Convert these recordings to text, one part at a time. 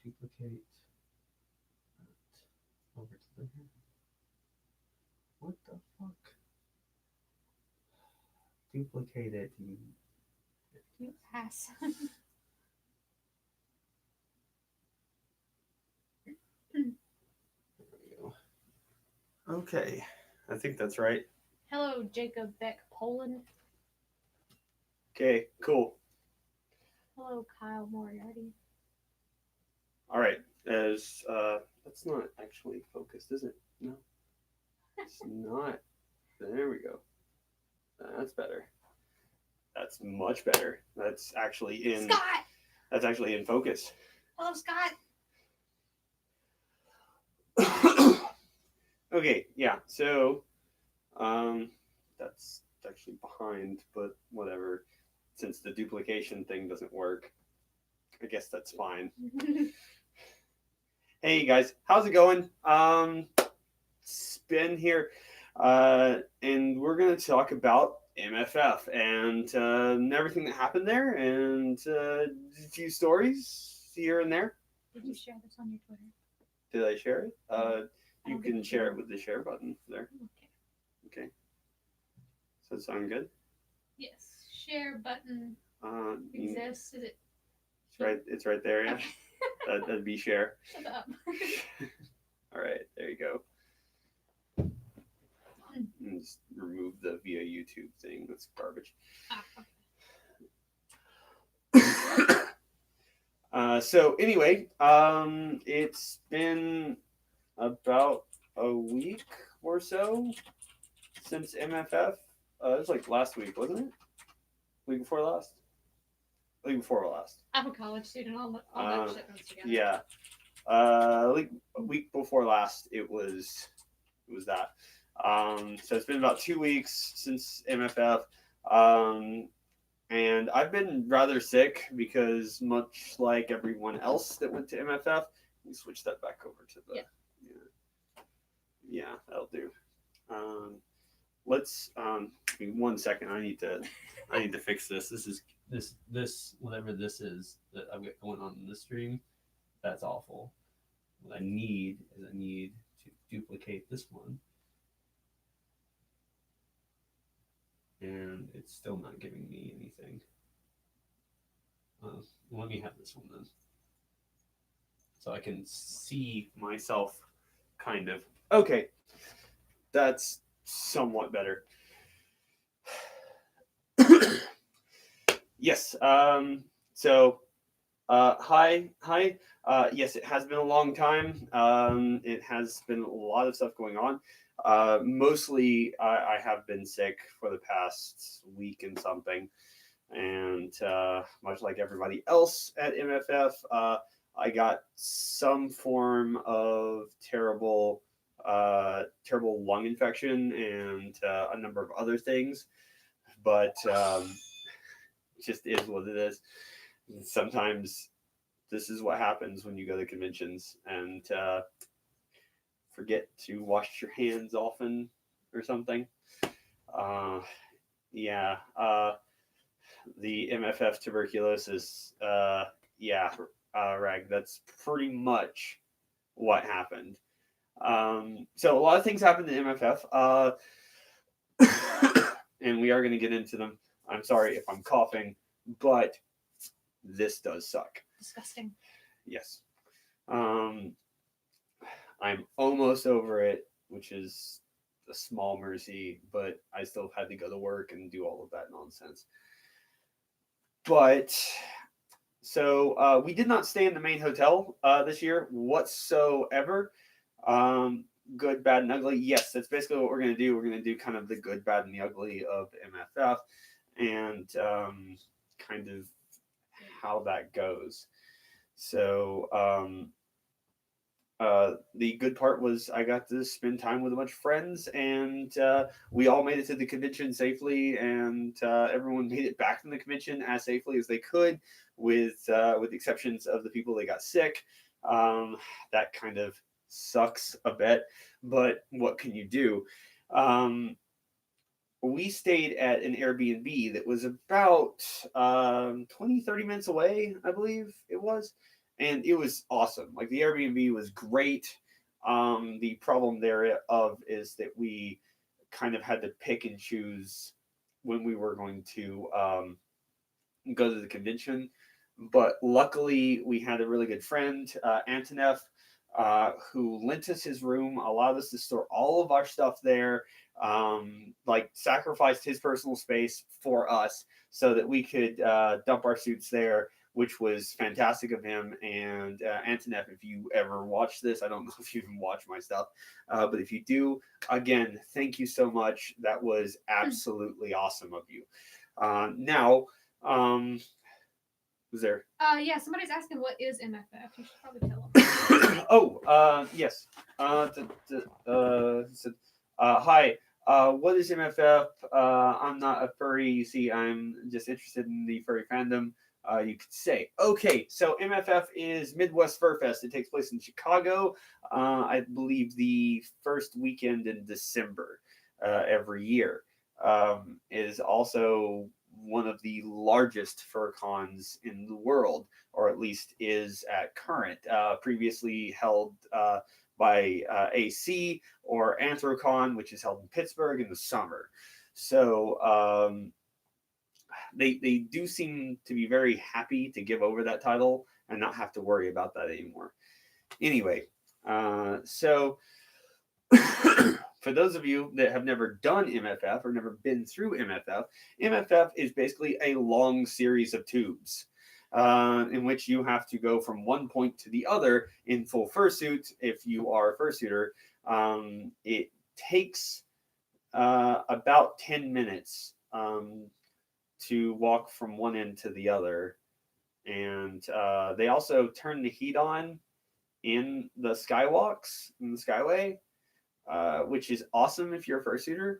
duplicate that over to there. What the fuck? Duplicate it, you. You ass. There we go. Okay, I think that's right. Hello, Jacob Beck, Poland. Okay, cool. Hello, Kyle Moriarty. All right, as that's not actually focused, is it? No, it's not. There we go. That's better. That's much better. That's actually in. Scott! That's actually in focus. Hello, Scott. Okay, yeah. So, that's actually behind, but whatever. Since the duplication thing doesn't work, I guess that's fine. Hey guys, how's it going? Spin here, and we're gonna talk about MFF and everything that happened there, and a few stories here and there. Did you share this on your Twitter? Did I share it? You can share it with the share button there. Okay. Does that sound good? Yes. Share button exists. Is it? It's right. It's right there. Yeah. Okay. That'd be share. Shut up. All right. There you go. And just remove the via YouTube thing. That's garbage. So anyway, it's been about a week or so since MFF. It was like last week, wasn't it? Week before last. Week before last. I'm a college student. All that shit runs together. Yeah. Like a week before last, it was that. So it's been about 2 weeks since MFF. And I've been rather sick because, much like everyone else that went to MFF, let me switch that back over to the. Yeah, that'll do. Let's 1 second. I need to fix this. This whatever this is that I've got going on in the stream, that's awful. What I need to duplicate this one. And it's still not giving me anything. Let me have this one then. So I can see myself, kind of. Okay. That's somewhat better. Yes. So, hi. Yes, it has been a long time. It has been a lot of stuff going on. Mostly, I have been sick for the past week and something, and much like everybody else at MFF, I got some form of terrible lung infection and a number of other things, but it just is what it is. Sometimes this is what happens when you go to conventions and forget to wash your hands often or something. Yeah. The MFF tuberculosis. Rag. That's pretty much what happened. So a lot of things happened in MFF, and we are going to get into them. I'm sorry if I'm coughing, but this does suck. Disgusting. Yes. I'm almost over it, which is a small mercy, but I still had to go to work and do all of that nonsense. But so we did not stay in the main hotel this year whatsoever. Good, bad, and ugly. Yes, that's basically what we're going to do. We're going to do kind of the good, bad, and the ugly of MFF, and kind of how that goes. So the good part was I got to spend time with a bunch of friends, and we all made it to the convention safely, and everyone made it back from the convention as safely as they could, with the exceptions of the people that got sick. That kind of sucks a bit, but what can you do? We stayed at an Airbnb that was about 20-30 minutes away, I believe it was. and it was awesome. Like the Airbnb was great. The problem thereof is that we kind of had to pick and choose when we were going to go to the convention. But luckily, we had a really good friend, Antonev, who lent us his room, allowed us to store all of our stuff there, like sacrificed his personal space for us so that we could dump our suits there, which was fantastic of him. And Antonev, if you ever watch this, I don't know if you even watch my stuff, but if you do, again, thank you so much. That was absolutely awesome of you. Now, was there? Yeah, somebody's asking what is MFF. You should probably tell them. Oh, yes. Hi. What is MFF? I'm not a furry. You see, I'm just interested in the furry fandom. You could say. Okay, so MFF is Midwest Fur Fest. It takes place in Chicago. I believe the first weekend in December every year. It is also one of the largest fur cons in the world, or at least is at current. Previously held by AC or Anthrocon, which is held in Pittsburgh in the summer. So they do seem to be very happy to give over that title and not have to worry about that anymore. Anyway, so for those of you that have never done MFF or never been through MFF, MFF is basically a long series of tubes in which you have to go from one point to the other in full fursuit. If you are a fursuiter, it takes about 10 minutes to walk from one end to the other. And they also turn the heat on in the skywalks, in the skyway, which is awesome if you're a fursuiter.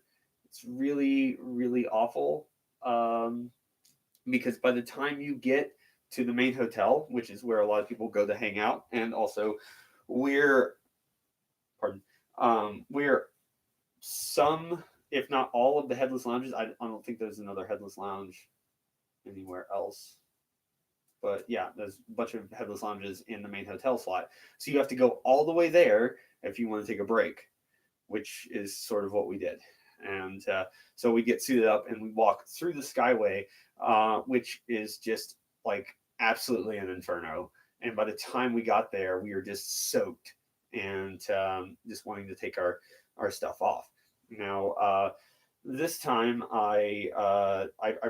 It's really, really awful because by the time you get to the main hotel, which is where a lot of people go to hang out, and also we're, we're some, if not all, of the headless lounges. I don't think there's another headless lounge anywhere else. But yeah, there's a bunch of headless lounges in the main hotel slot. So you have to go all the way there if you want to take a break, which is sort of what we did. And so we get suited up and we walk through the Skyway, which is just like absolutely an inferno. And by the time we got there, we were just soaked and just wanting to take our stuff off. Now, this time I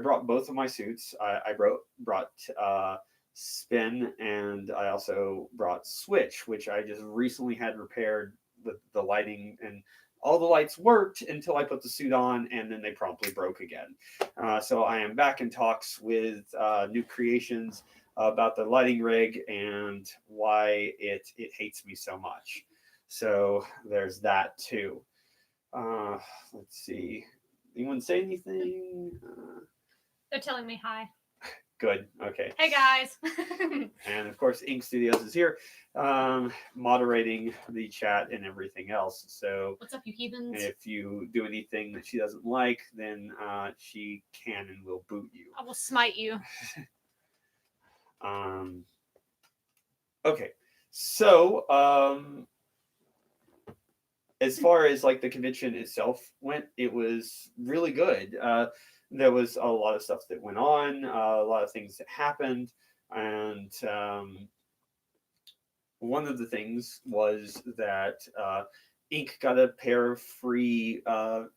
brought both of my suits. I brought Spin, and I also brought Switch, which I just recently had repaired. The lighting and all the lights worked until I put the suit on, and then they promptly broke again. So I am back in talks with New Creations about the lighting rig and why it hates me so much. So there's that too. Let's see. Anyone say anything? They're telling me hi. Good. Okay. Hey guys. And of course, Ink Studios is here, moderating the chat and everything else. So, what's up, you heathens? If you do anything that she doesn't like, then she can and will boot you. I will smite you. Okay. So, as far as like the convention itself went, it was really good. There was a lot of stuff that went on, a lot of things that happened, and one of the things was that Ink got a pair of free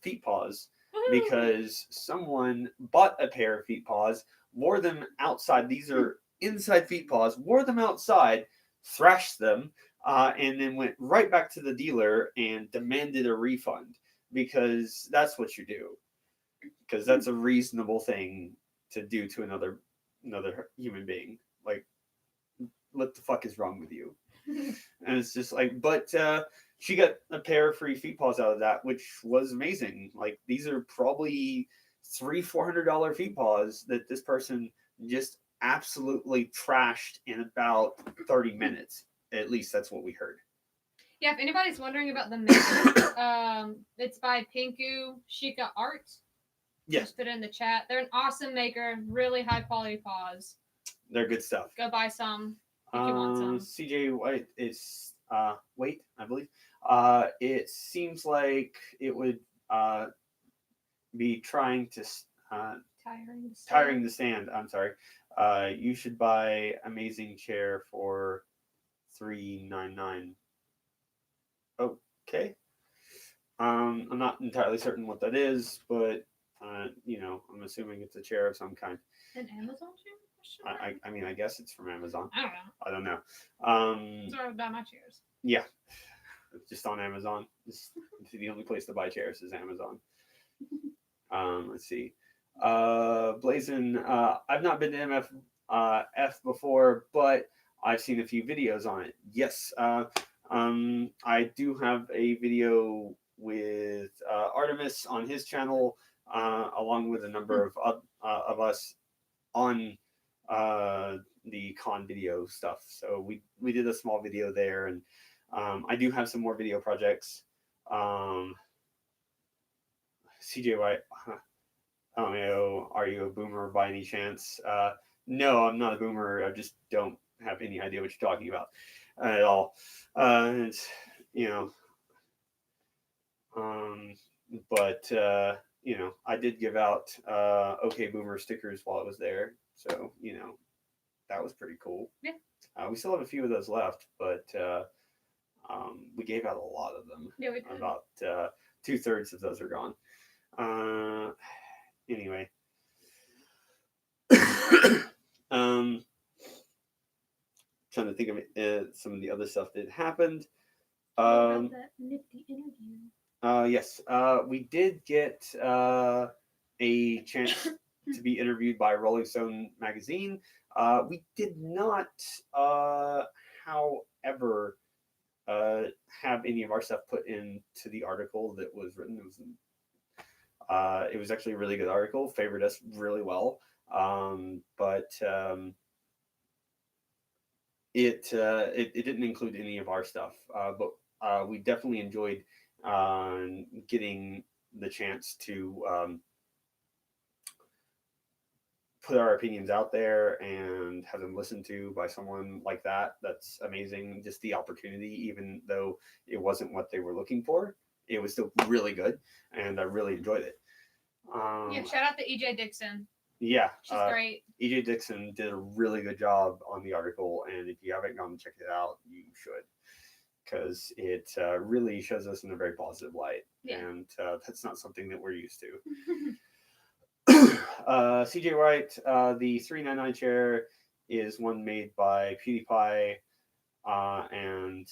feet paws because someone bought a pair of feet paws, wore them outside. These are inside feet paws, wore them outside, thrashed them, and then went right back to the dealer and demanded a refund because that's what you do. Because that's a reasonable thing to do to another human being. Like, what the fuck is wrong with you? And it's just like, but she got a pair of free feet paws out of that, which was amazing. Like, these are probably $300-400 feet paws that this person just absolutely trashed in about 30 minutes. At least that's what we heard. Yeah, if anybody's wondering about the maker, it's by Pinku Shika Art. Yes. Just put it in the chat. They're an awesome maker, really high quality paws. They're good stuff. Go buy some. If you want some. CJ White is wait, I believe. It seems like it would be trying to tiring to stand. I'm sorry. You should buy amazing chair for $399. Okay. I'm not entirely certain what that is, but I'm assuming it's a chair of some kind. An Amazon chair? I mean, I guess it's from Amazon. I don't know. I don't know. That's where I would buy my chairs. Yeah, just on Amazon. It's the only place to buy chairs is Amazon. Let's see. Blazin, I've not been to MF F before, but I've seen a few videos on it. Yes, I do have a video with Artemis on his channel, along with a number of us on the con video stuff. So we did a small video there, and I do have some more video projects. CJ White, I don't know, are you a boomer by any chance? No, I'm not a boomer. I just don't have any idea what you're talking about at all. It's, but I did give out OK Boomer stickers while I was there, so that was pretty cool. Yeah. We still have a few of those left, but we gave out a lot of them. Yeah, we did. About 2/3 of those are gone. Anyway. Trying to think of some of the other stuff that happened. About that nifty interview. Yes, we did get a chance to be interviewed by Rolling Stone magazine. We did not, however, have any of our stuff put into the article that was written. It was actually a really good article, favored us really well, but it didn't include any of our stuff. But we definitely enjoyed getting the chance to put our opinions out there and have them listened to by someone like that. That's amazing. Just the opportunity, even though it wasn't what they were looking for, it was still really good, and I really enjoyed it. Yeah, shout out to EJ Dixon. Yeah, she's great. EJ Dixon did a really good job on the article, and if you haven't gone and checked it out, you should, because it really shows us in a very positive light, and that's not something that we're used to. CJ White, the 399 chair is one made by PewDiePie, and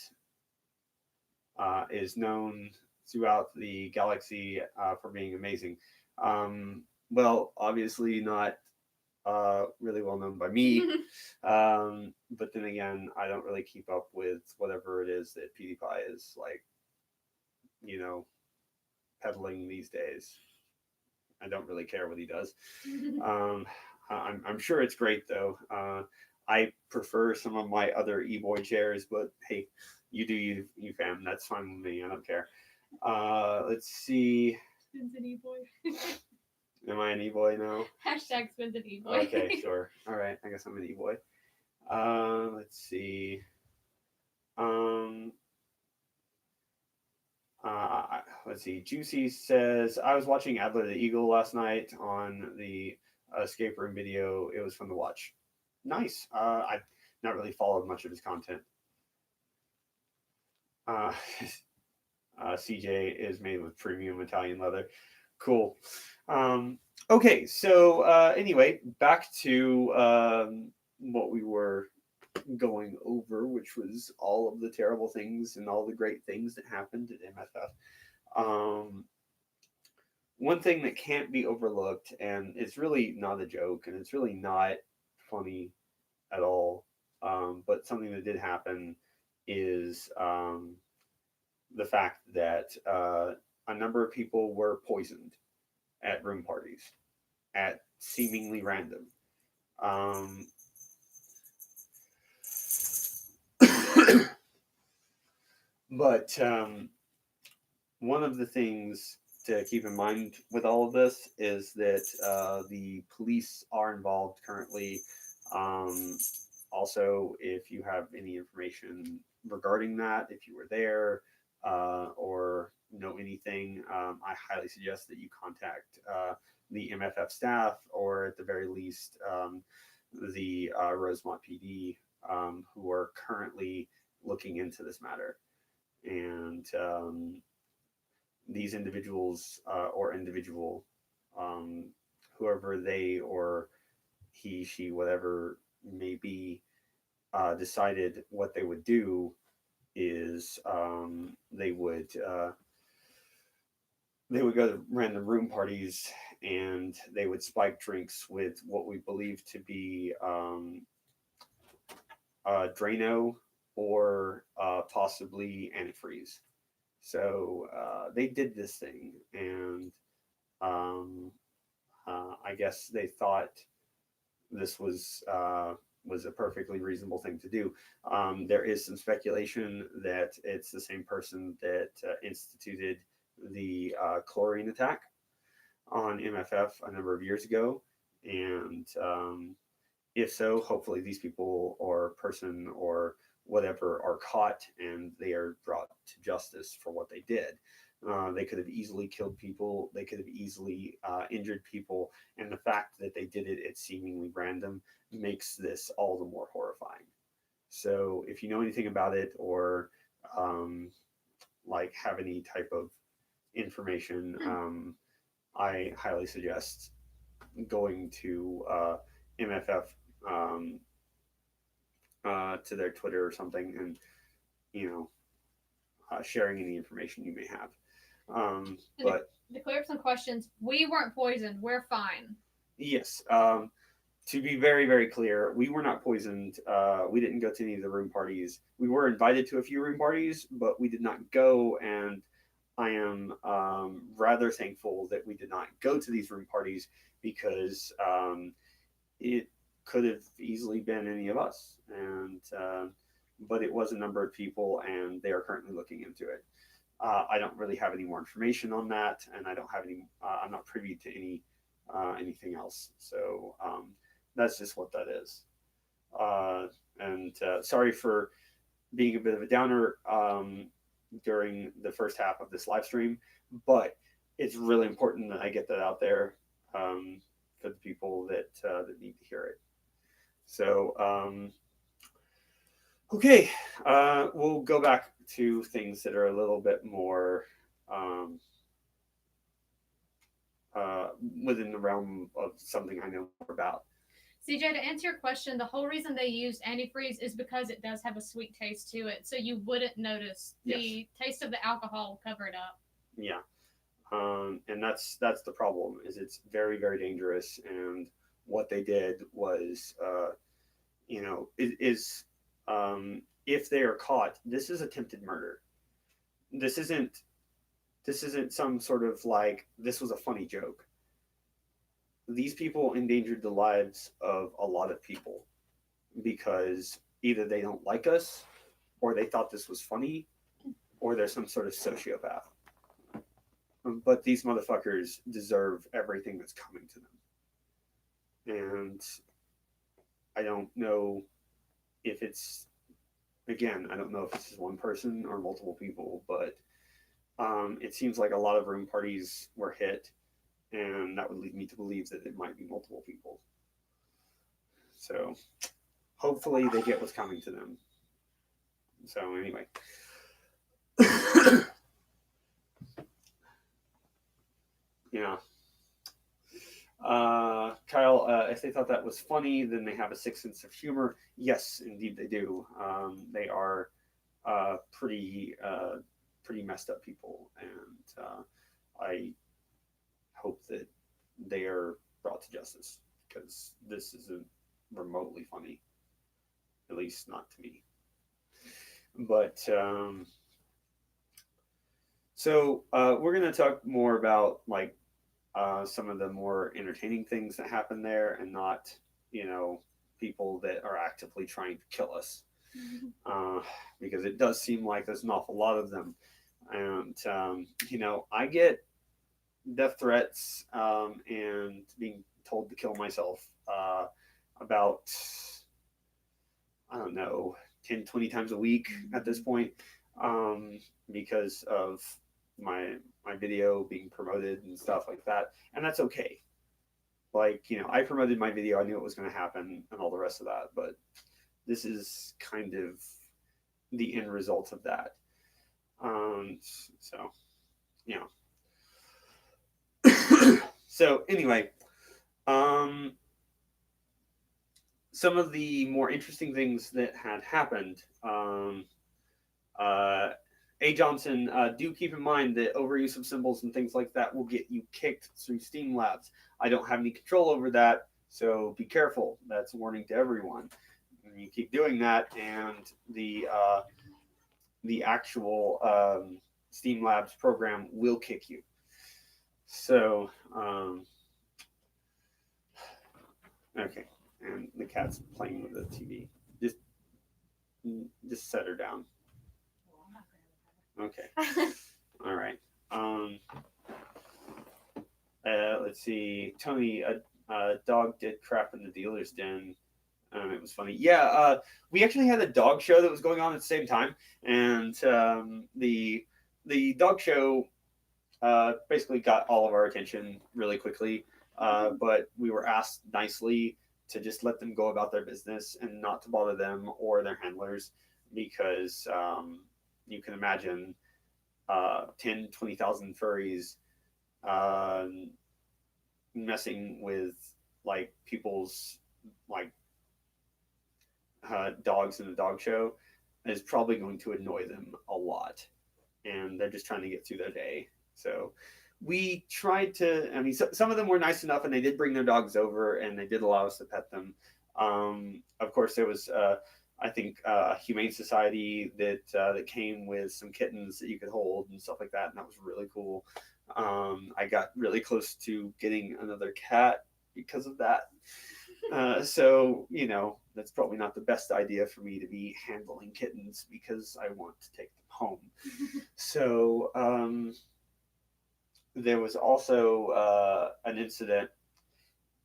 is known throughout the galaxy for being amazing. Well, obviously not really well known by me, but then again, I don't really keep up with whatever it is that PewDiePie is peddling these days. I don't really care what he does. I'm sure it's great though. I prefer some of my other e-boy chairs, but hey, you do you fam. That's fine with me. I don't care. Let's see. Spins an e-boy. Am I an e-boy now? Hashtag spins an e-boy. Okay, sure. All right, I guess I'm an e-boy. Let's see. Let's see. Juicy says, I was watching Adler the Eagle last night on the escape room video. It was fun to watch. Nice. I've not really followed much of his content. CJ is made with premium Italian leather. Cool. Okay, so anyway, back to what we were going over, which was all of the terrible things and all the great things that happened at MFF. One thing that can't be overlooked, and it's really not a joke, and it's really not funny at all, but something that did happen is the fact that a number of people were poisoned at room parties at seemingly random. But one of the things to keep in mind with all of this is that the police are involved currently, Also, if you have any information regarding that, if you were there or know anything, I highly suggest that you contact the MFF staff, or at the very least, the Rosemont PD, who are currently looking into this matter. And these individuals or individual, um, whoever they or he, she, whatever may be, decided what they would do is they would go to random room parties and they would spike drinks with what we believe to be Drano or possibly antifreeze. So they did this thing, and um, I guess they thought this was a perfectly reasonable thing to do. There is some speculation that it's the same person that instituted the chlorine attack on MFF a number of years ago, and if so, hopefully these people or person or whatever are caught and they are brought to justice for what they did. They could have easily killed people. They could have easily injured people, and the fact that they did it at seemingly random makes this all the more horrifying. So, if you know anything about it, or um, like have any type of information, I highly suggest going to MFF, um, to their Twitter or something, and you know, sharing any information you may have. And But to clear up some questions, we weren't poisoned. We're fine. yes, to be very, very clear, we were not poisoned. We didn't go to any of the room parties. We were invited to a few room parties, but we did not go. And I am rather thankful that we did not go to these room parties, because it could have easily been any of us. And but it was a number of people, and they are currently looking into it. I don't really have any more information on that, and I don't have any. I'm not privy to anything else. So that's just what that is. And sorry for being a bit of a downer during the first half of this live stream, but it's really important that I get that out there for the people that need to hear it. So okay, we'll go back to things that are a little bit more um, within the realm of something I know more about. CJ, to answer your question, the whole reason they used antifreeze is because it does have a sweet taste to it, so you wouldn't notice. Yes. The taste of the alcohol will cover it up. Yeah, and that's the problem. Is it's very, very dangerous, and what they did was, is if they are caught, this is attempted murder. This isn't this isn't some sort of like this was a funny joke. These people endangered the lives of a lot of people because either they don't like us, or they thought this was funny, or they're some sort of sociopath. But these motherfuckers deserve everything that's coming to them. And I don't know if it's, again, I don't know if it's just one person or multiple people, but it seems like a lot of room parties were hit, and that would lead me to believe that it might be multiple people. So hopefully they get what's coming to them. So anyway. Yeah. Kyle, if they thought that was funny, then they have a sick sense of humor. Yes, indeed they do. They are pretty messed up people, and I hope that they are brought to justice, because this isn't remotely funny, at least not to me. But so we're going to talk more about like some of the more entertaining things that happen there, and not, people that are actively trying to kill us. Because it does seem like there's an awful lot of them. And, I get death threats and being told to kill myself about I don't know, 10, 20 times a week at this point, because of my video being promoted and stuff like that, and that's okay. Like, I promoted my video, I knew it was going to happen, and all the rest of that, but this is kind of the end result of that. So, you know. So anyway, um, some of the more interesting things that had happened. Uh, A. Johnson, do keep in mind that overuse of symbols and things like that will get you kicked through Steam Labs. I don't have any control over that, so be careful. That's a warning to everyone. And you keep doing that, and the actual Steam Labs program will kick you. So, okay, and the cat's playing with the TV. Just set her down. Okay. All right. Let's see. Tony, a dog did crap in the dealer's den. It was funny. Yeah, we actually had a dog show that was going on at the same time, and the dog show basically got all of our attention really quickly. But we were asked nicely to just let them go about their business and not to bother them or their handlers, because you can imagine 10, 20,000 furries messing with like people's like dogs in the dog show is probably going to annoy them a lot, and they're just trying to get through their day. So we tried to, I mean, some of them were nice enough and they did bring their dogs over and they did allow us to pet them. Of course, there was, I think, a humane society that came with some kittens that you could hold and stuff like that, and that was really cool. I got really close to getting another cat because of that. So, that's probably not the best idea for me to be handling kittens because I want to take them home. So, there was also an incident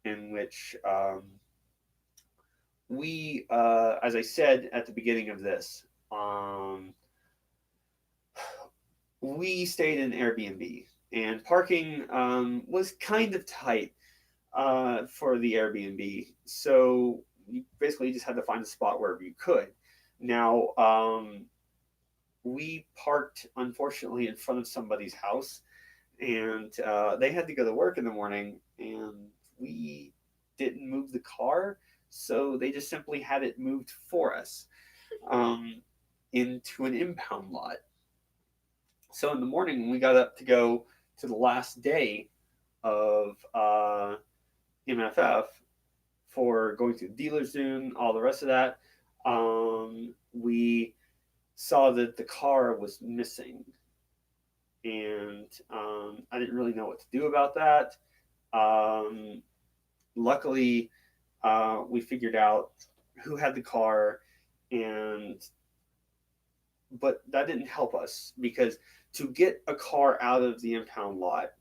in which we, as I said at the beginning of this, we stayed in Airbnb, and parking was kind of tight for the Airbnb. So you basically just had to find a spot wherever you could. Now, we parked, unfortunately, in front of somebody's house, and they had to go to work in the morning, and we didn't move the car, so they just simply had it moved for us into an impound lot. So in the morning, when we got up to go to the last day of MFF for going to the dealer's Zoom, all the rest of that, we saw that the car was missing, and I didn't really know what to do about that. Luckily, we figured out who had the car, but that didn't help us, because to get a car out of the impound lot,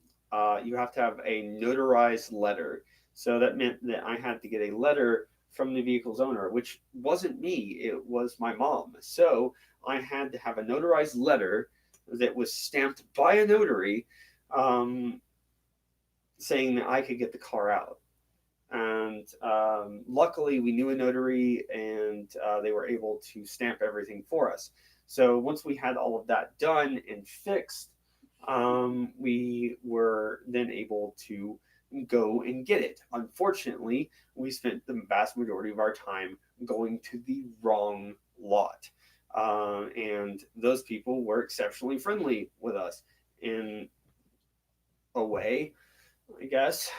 you have to have a notarized letter. So that meant that I had to get a letter from the vehicle's owner, which wasn't me, it was my mom. So I had to have a notarized letter that was stamped by a notary, saying that I could get the car out. And luckily, we knew a notary, and they were able to stamp everything for us. So once we had all of that done and fixed, we were then able to go and get it. Unfortunately, we spent the vast majority of our time going to the wrong lot. And those people were exceptionally friendly with us in a way, I guess.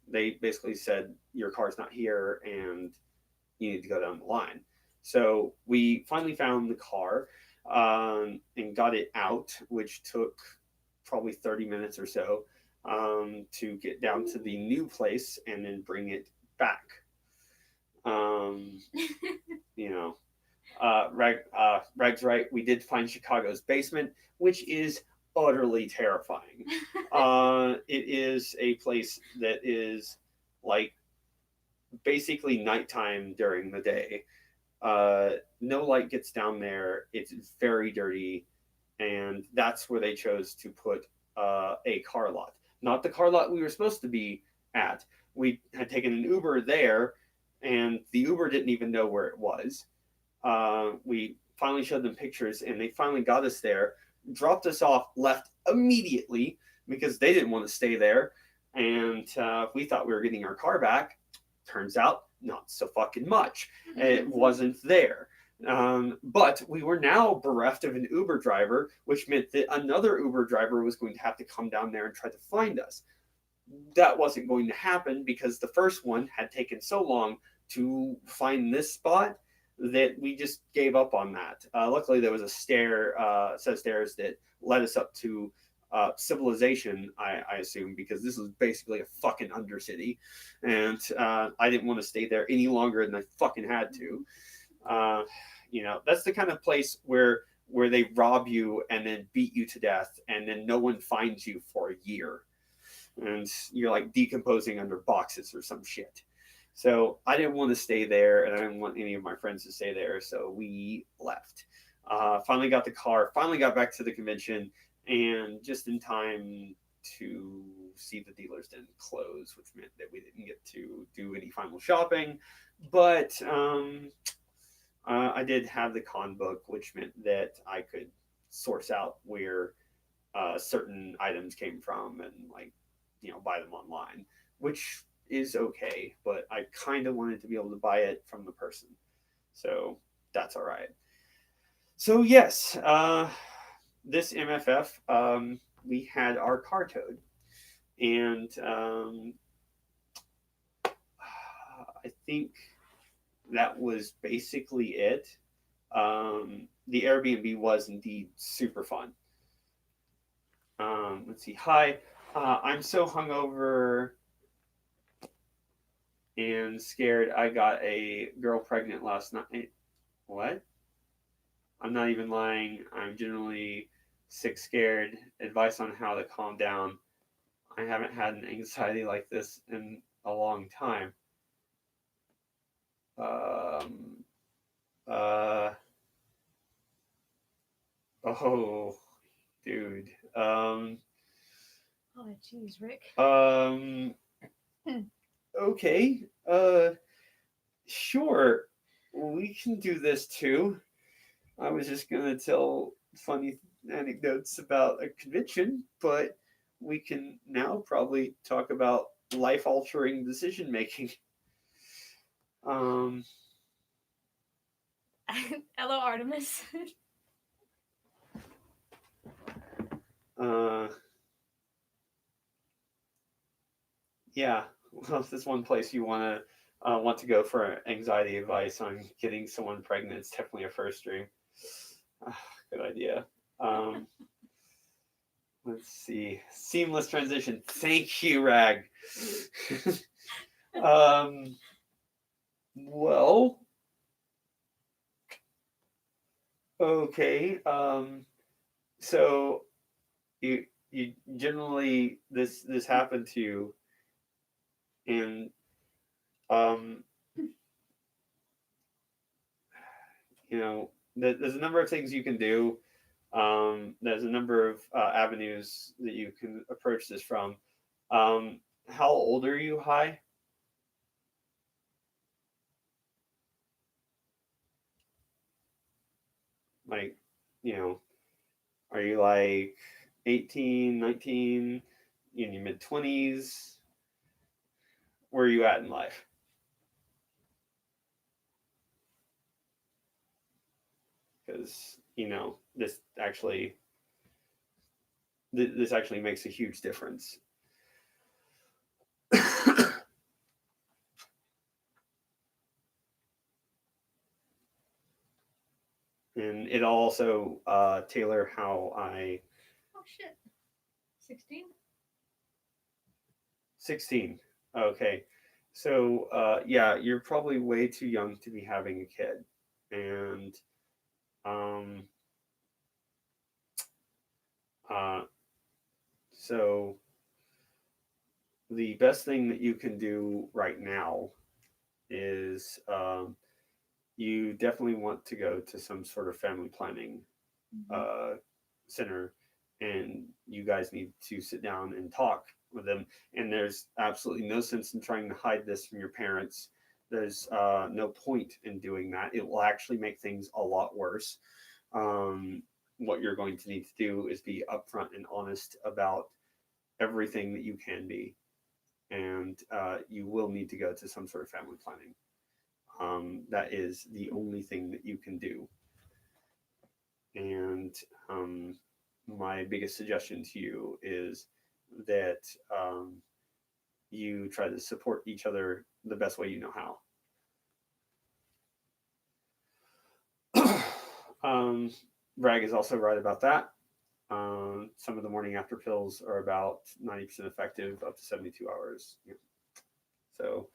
They basically said, your car's not here and you need to go down the line. So we finally found the car and got it out, which took probably 30 minutes or so to get down to the new place and then bring it back. You know, Reg's right. We did find Chicago's basement, which is utterly terrifying. It is a place that is like basically nighttime during the day. no light gets down there. It's very dirty, and that's where they chose to put a car lot. Not the car lot we were supposed to be at. We had taken an Uber there, and the Uber didn't even know where it was. We finally showed them pictures, and they finally got us there, dropped us off, left immediately because they didn't want to stay there, and we thought we were getting our car back. Turns out, not so fucking much. It wasn't there. But we were now bereft of an Uber driver, which meant that another Uber driver was going to have to come down there and try to find us. That wasn't going to happen because the first one had taken so long to find this spot that we just gave up on that. Luckily, there was a set of stairs that led us up to civilization, I assume, because this was basically a fucking undercity, and I didn't want to stay there any longer than I fucking had to. That's the kind of place where they rob you and then beat you to death, and then no one finds you for a year, and you're like decomposing under boxes or some shit. So I didn't want to stay there, and I didn't want any of my friends to stay there, so we left. Finally got the car, finally got back to the convention, and just in time to see the dealers didn't close, which meant that we didn't get to do any final shopping. But I did have the con book, which meant that I could source out where certain items came from and buy them online, which is okay. But I kind of wanted to be able to buy it from the person, so that's all right. So yes, this MFF, we had our car towed, and I think that was basically it. The Airbnb was indeed super fun. Let's see. Hi, I'm so hungover and scared. I got a girl pregnant last night. What? I'm not even lying. I'm generally sick, scared. Advice on how to calm down. I haven't had an anxiety like this in a long time. Um, uh, oh, dude. Oh, jeez, Rick. Okay. Sure. We can do this too. I was just gonna tell funny anecdotes about a convention, but we can now probably talk about life altering decision making. Um, Hello, Artemis. uh, yeah. Well, if there's one place you want to go for anxiety advice on getting someone pregnant, it's definitely a first dream. Good idea. Um, let's see. Seamless transition. Thank you, Rag. um, well, okay. So you generally this happened to you, and um, there's a number of things you can do. There's a number of avenues that you can approach this from. How old are you? Hi. Like, you know, are you like 18, 19, in your mid 20s? Where are you at in life? Because, this actually makes a huge difference. And it also tailor how I Oh shit. 16? 16. Okay. So yeah, you're probably way too young to be having a kid. And um uh so the best thing that you can do right now is you definitely want to go to some sort of family planning Mhm. uh, center, and you guys need to sit down and talk with them. And there's absolutely no sense in trying to hide this from your parents. There's no point in doing that. It will actually make things a lot worse. Um, what you're going to need to do is be upfront and honest about everything that you can be, and you will need to go to some sort of family planning. That is the only thing that you can do. And my biggest suggestion to you is that you try to support each other the best way you know how. Bragg is also right about that. Some of the morning after pills are about 90% effective, up to 72 hours. Yeah. So,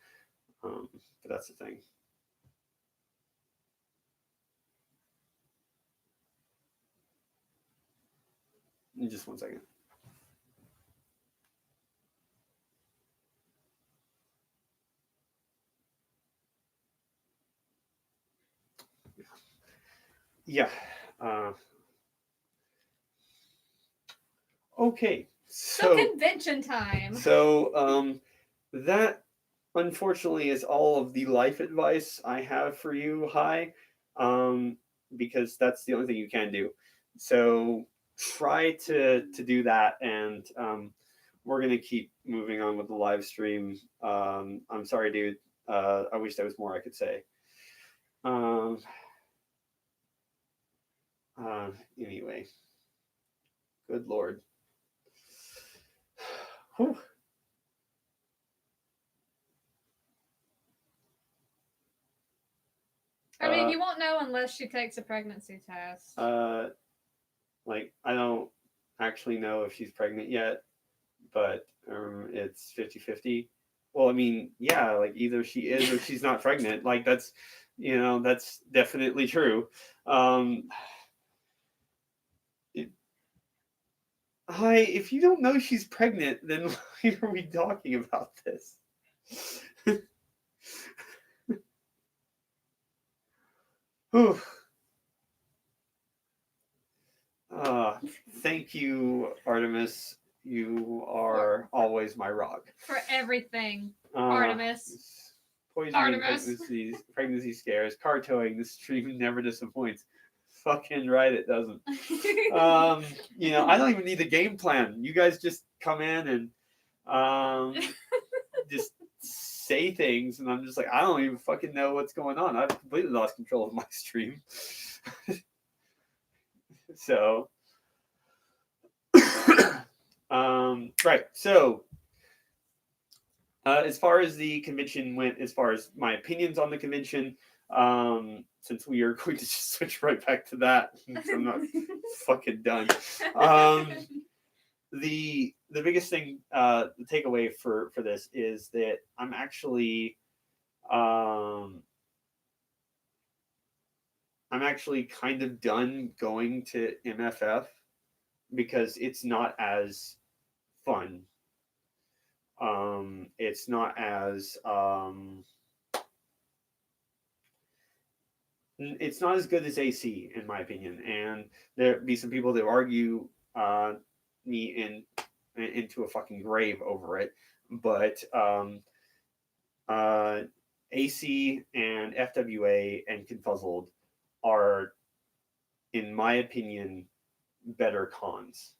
but that's the thing. Just one second. Yeah. Uh, okay. So convention time. That unfortunately is all of the life advice I have for you, Hi, um, because that's the only thing you can do. So try to do that, and we're gonna keep moving on with the live stream. I'm sorry, dude. I wish there was more I could say. Um, anyway, good lord. Whew. I mean, you won't know unless she takes a pregnancy test. Like I don't actually know if she's pregnant yet, but it's 50-50. Well, I mean, yeah, like either she is or she's not pregnant. Like that's definitely true. Um, it, Hi, if you don't know she's pregnant, then why are we talking about this? Whew. Uh, Thank you, Artemis. You are always my rock. For everything. Artemis. Poisoning Artemis. pregnancy scares, car towing. This stream never disappoints. Fucking right, it doesn't. I don't even need the game plan. You guys just come in and just say things, and I'm just like, I don't even fucking know what's going on. I've completely lost control of my stream. So, right. So, as far as the convention went, as far as my opinions on the convention, since we are going to just switch right back to that, since I'm not fucking done. The biggest thing, the takeaway for this is that um, I'm actually kind of done going to MFF because it's not as fun. It's not as it's not as good as AC in my opinion, and there be some people that argue me into a fucking grave over it, but uh, AC and FWA and Confuzzled are, in my opinion, better cons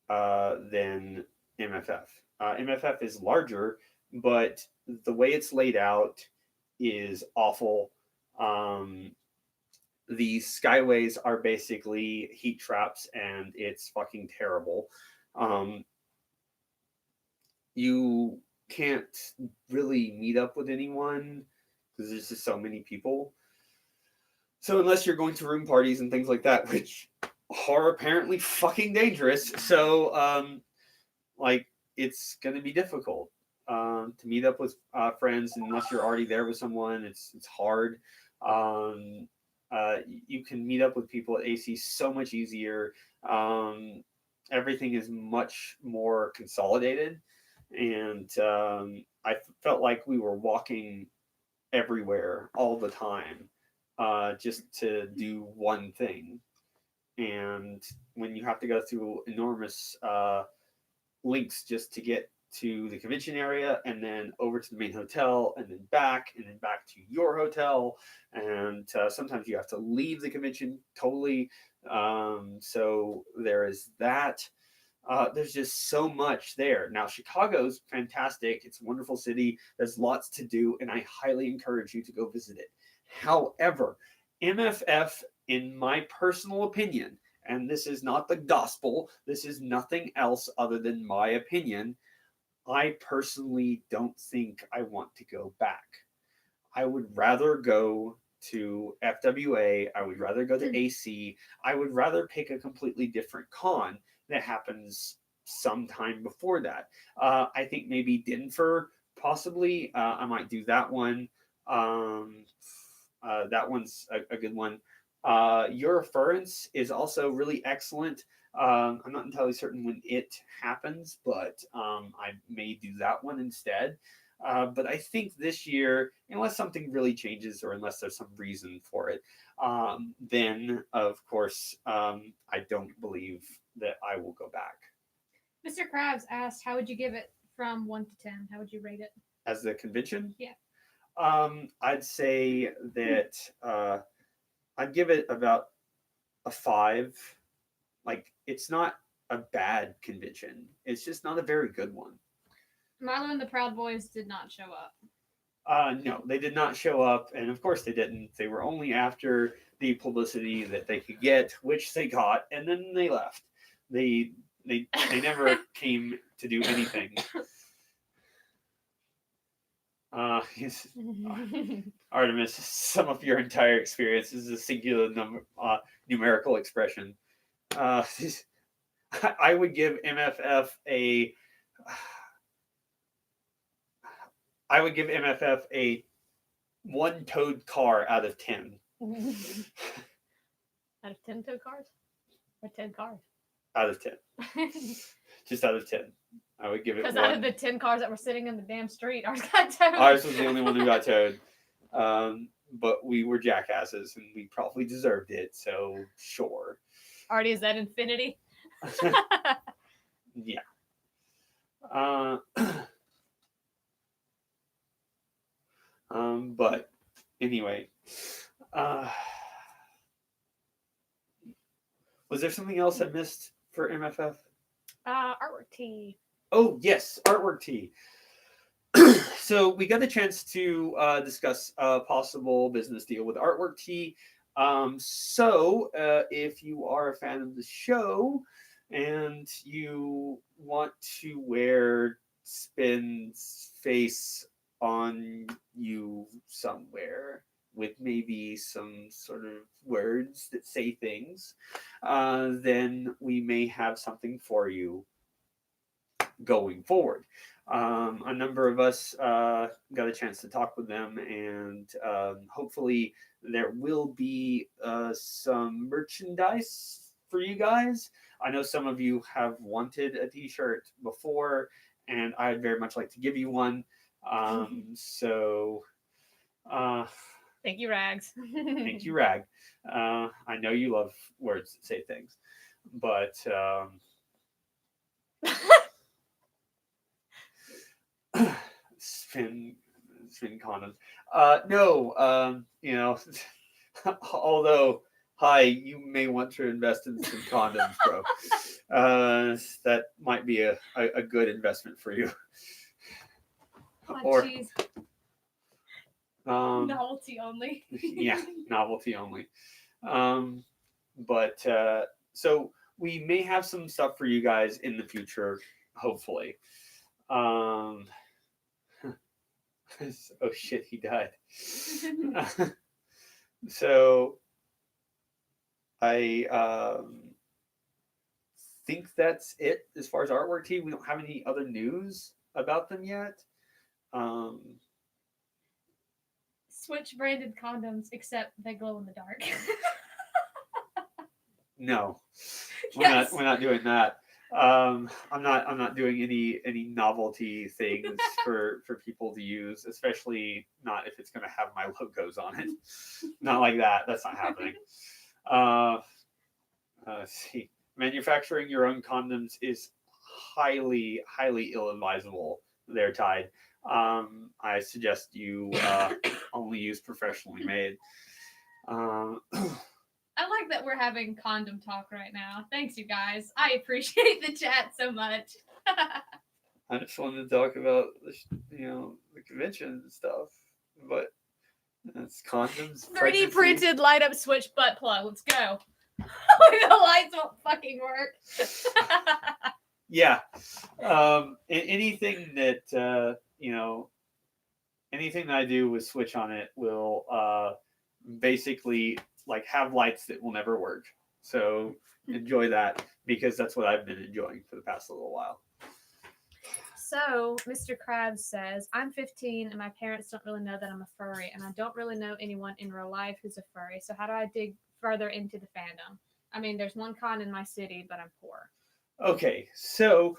than MFF. MFF is larger, but the way it's laid out is awful. Um, the skyways are basically heat traps, and it's fucking terrible. Um, you can't really meet up with anyone because there's just so many people. So unless you're going to room parties and things like that, which are apparently fucking dangerous, so like it's gonna be difficult to meet up with friends unless you're already there with someone. It's hard. Um, you can meet up with people at AC so much easier. Everything is much more consolidated, and I felt like we were walking everywhere all the time. just to do one thing. And when you have to go through enormous links just to get to the convention area and then over to the main hotel and then back to your hotel, and sometimes you have to leave the convention totally. So there is that. There's just so much there. Now, Chicago's fantastic. It's a wonderful city. There's lots to do, and I highly encourage you to go visit it. However, MFF, in my personal opinion, and this is not the gospel, this is nothing else other than my opinion, I personally don't think I want to go back. I would rather go to FWA. I would rather go to AC. I would rather pick a completely different con that happens sometime before that. I think maybe Denver, possibly. I might do that one. Um, that one's a good one. Your Furrence is also really excellent. I'm not entirely certain when it happens, but I may do that one instead. But I think this year, unless something really changes or unless there's some reason for it, then of course I don't believe that I will go back. Mr. Krabs asked, "How would you give it from 1 to 10? How would you rate it?" As the convention, Yeah. I'd say that I'd give it about a 5. Like, it's not a bad convention. It's just not a very good one. Milo and the Proud Boys did not show up. No, they did not show up, and of course they didn't. They were only after the publicity that they could get, which they got, and then they left. They they never came to do anything. Yes, Artemis, some of your entire experience is a singular numerical expression. Uh, I would give MFF a. I would give MFF a one-toed car out of 10. Out of 10 toed cars? Or 10 cars? Out of 10. Just out of 10. I would give it Because one. out of the 10 cars that were sitting in the damn street, ours got towed. Ours was the only one who got towed. But we were jackasses and we probably deserved it, so sure. Artie, is that infinity? Yeah. But anyway, was there something else I missed for MFF? Artwork tea. Oh yes, artwork tea. So we got a chance to discuss a possible business deal with artwork tea. So if you are a fan of the show and you want to wear Spin's face on you somewhere with maybe some sort of words that say things, then we may have something for you going forward. A number of us got a chance to talk with them, and hopefully there will be some merchandise for you guys. I know some of you have wanted a t-shirt before, and I'd very much like to give you one. So Thank you, Rags. thank you, Rag. I know you love words that say things, but spin condoms. No, you know, although hi, you may want to invest in some condoms, bro. That might be a good investment for you. Oh, Or jeez. um, Novelty only. yeah, novelty only. But so we may have some stuff for you guys in the future, hopefully. Oh shit, he died. So I think that's it as far as artwork team. We don't have any other news about them yet. Switch branded condoms, except they glow in the dark. No, Yes. we're not doing that. I'm not doing any novelty things for people to use, especially not if it's going to have my logos on it. Not like that. That's not happening. Uh, let's see. Manufacturing your own condoms is highly ill advisable. They're tied. I suggest you only use professionally made. I like that we're having condom talk right now. Thanks, you guys. I appreciate the chat so much. I just wanted to talk about the convention and stuff, but it's condoms. 3D printed light up switch butt plug. Let's go. The lights won't fucking work. Yeah. Anything that anything that I do with switch on it will basically like have lights that will never work. So enjoy that because that's what I've been enjoying for the past little while. So, Mr. Krabs says, I'm 15 and my parents don't really know that I'm a furry, and I don't really know anyone in real life who's a furry. So, how do I dig further into the fandom? I mean, there's one con in my city, but I'm poor. Okay, so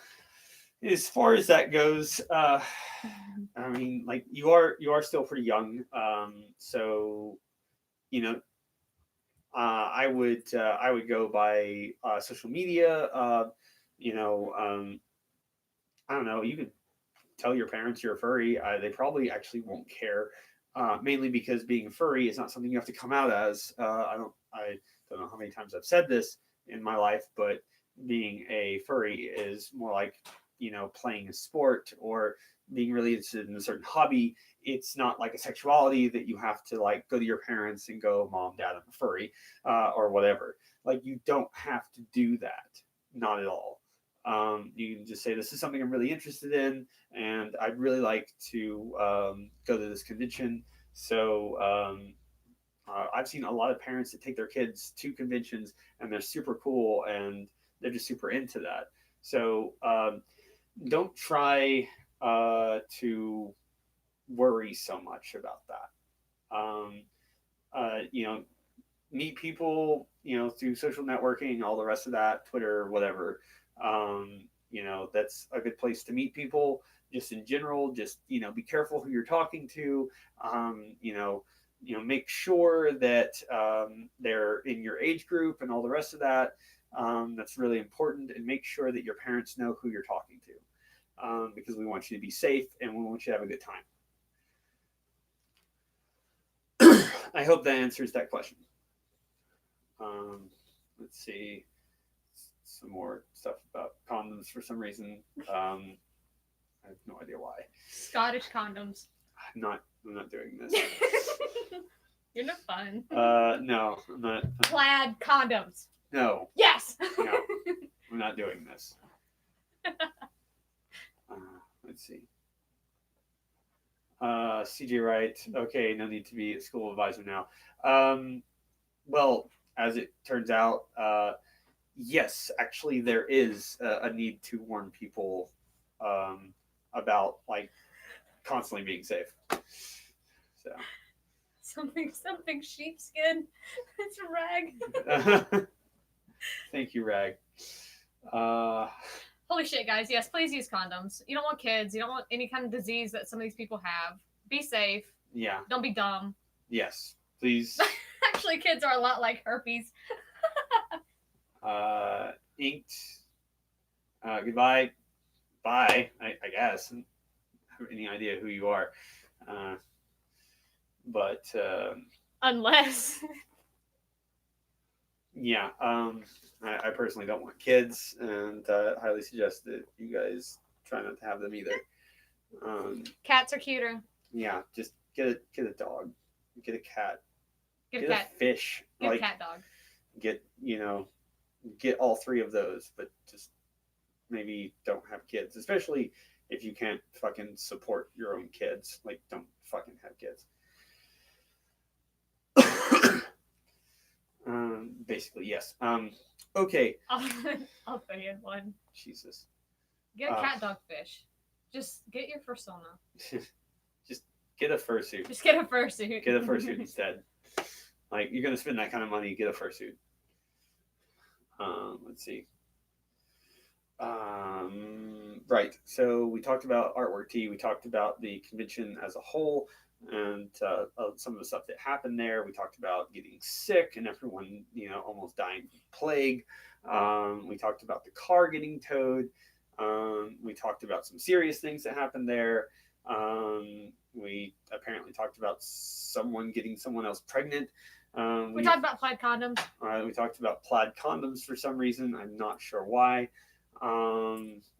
as far as that goes, I mean, like you are still pretty young, so you know, I would go by social media. I don't know. You could tell your parents you're a furry. They probably actually won't care. Mainly because being a furry is not something you have to come out as. I don't know how many times I've said this in my life, but being a furry is more like playing a sport or being really interested in a certain hobby. It's not like a sexuality that you have to like go to your parents and go, "Mom, Dad, I'm a furry," or whatever. Like you don't have to do that. Not at all. You can just say this is something I'm really interested in, and I'd really like to go to this convention. So I've seen a lot of parents that take their kids to conventions, and they're super cool, and they're just super into that. So don't try to worry so much about that. Meet people, through social networking, all the rest of that, Twitter, whatever. That's a good place to meet people. Just in general, just be careful who you're talking to. Make sure that they're in your age group and all the rest of that. That's really important, and make sure that your parents know who you're talking to, because we want you to be safe and we want you to have a good time. I hope that answers that question. Let's see. Some more stuff about condoms for some reason. I have no idea why. Scottish condoms. I'm not doing this. You're no fun. No, I'm not. Plaid condoms. No. Yes. No, I'm not doing this. Let's see. CJ Wright. Okay, no need to be a school advisor now. Well, as it turns out, yes, actually, there is a need to warn people about like constantly being safe. So something sheepskin. It's Rag. Thank you, Rag. Holy shit, guys! Yes, please use condoms. You don't want kids. You don't want any kind of disease that some of these people have. Be safe. Yeah. Don't be dumb. Yes, please. Actually, kids are a lot like herpes. Inked. Goodbye. Bye. I guess. I don't have any idea who you are. But unless. Yeah. I personally don't want kids, and highly suggest that you guys try not to have them either. Cats are cuter. Yeah, just get a dog, get a cat, get a cat. A fish, get a cat dog. Get all three of those, but just maybe don't have kids, especially if you can't fucking support your own kids. Like, don't fucking have kids. Basically, yes. Okay. I'll throw you in one. Jesus. Get a cat dog fish. Just get your fursona. Just get a fursuit. Just get a fursuit. Get a fursuit instead. Like, you're gonna spend that kind of money, get a fursuit. Let's see. Right. So we talked about Artwork Tea. We talked about the convention as a whole and some of the stuff that happened there. We talked about getting sick and everyone, almost dying from plague. We talked about the car getting towed. We talked about some serious things that happened there. We apparently talked about someone getting someone else pregnant. We talked about plaid condoms. We talked about plaid condoms for some reason. I'm not sure why.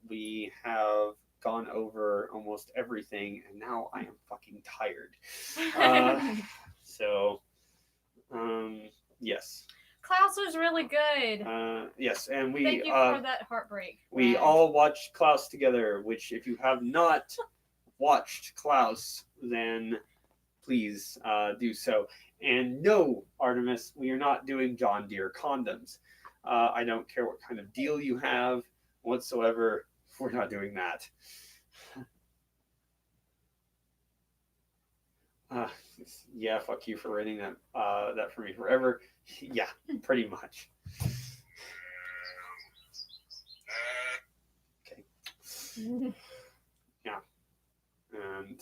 We have gone over almost everything, and now I am fucking tired. So, yes. Klaus was really good. Yes, and we thank you for that heartbreak. We all watched Klaus together. Which, if you have not watched Klaus, then please do so. And no, Artemis, we are not doing John Deere condoms. I don't care what kind of deal you have whatsoever. We're not doing that. Yeah, fuck you for renting that for me forever. Yeah, pretty much. Okay. Yeah. And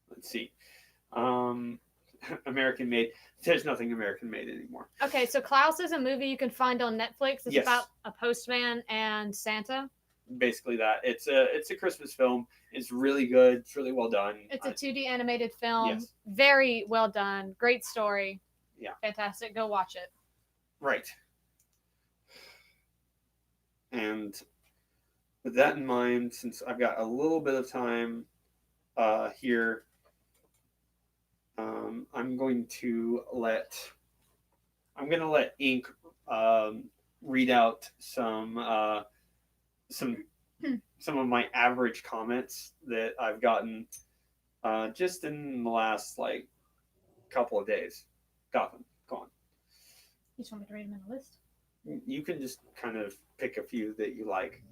let's see. American Made. There's nothing American Made anymore. Okay, so Klaus is a movie you can find on Netflix. It's about a postman and Santa. Basically that. It's a Christmas film. It's really good. It's really well done. It's a 2D animated film. Yes. Very well done. Great story. Yeah. Fantastic. Go watch it. Right. And with that in mind, since I've got a little bit of time here, I'm going to let Ink read out some of my average comments that I've gotten just in the last couple of days. Gotham, go on. You just want me to read them in a list? You can just kind of pick a few that you like.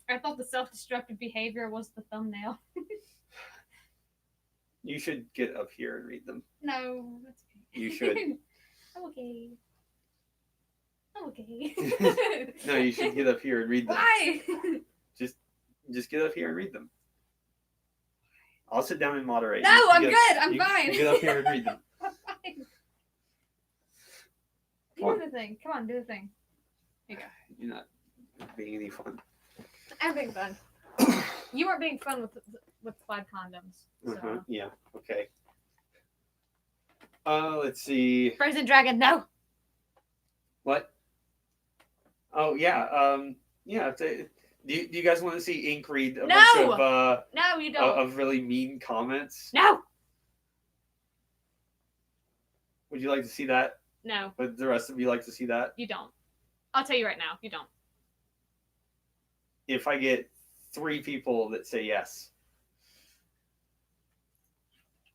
I thought the self-destructive behavior was the thumbnail. You should get up here and read them. No, that's okay. You should. I'm okay. I'm okay. No, you should get up here and read them. Why? Just get up here and read them. I'll sit down and moderate. No, I'm good. I'm fine. Get up here and read them. I'm fine. Do the thing. Come on, do the thing. Here you go. You're not being any fun. I'm being fun. You weren't being fun with plaid condoms. So. Yeah. Okay. Let's see. Frozen Dragon, no. What? Oh yeah. Yeah. Do you guys want to see Ink read a bunch of no, you don't. Of really mean comments? No. Would you like to see that? No. Would the rest of you like to see that? You don't. I'll tell you right now, you don't. If I get 3 people that say yes.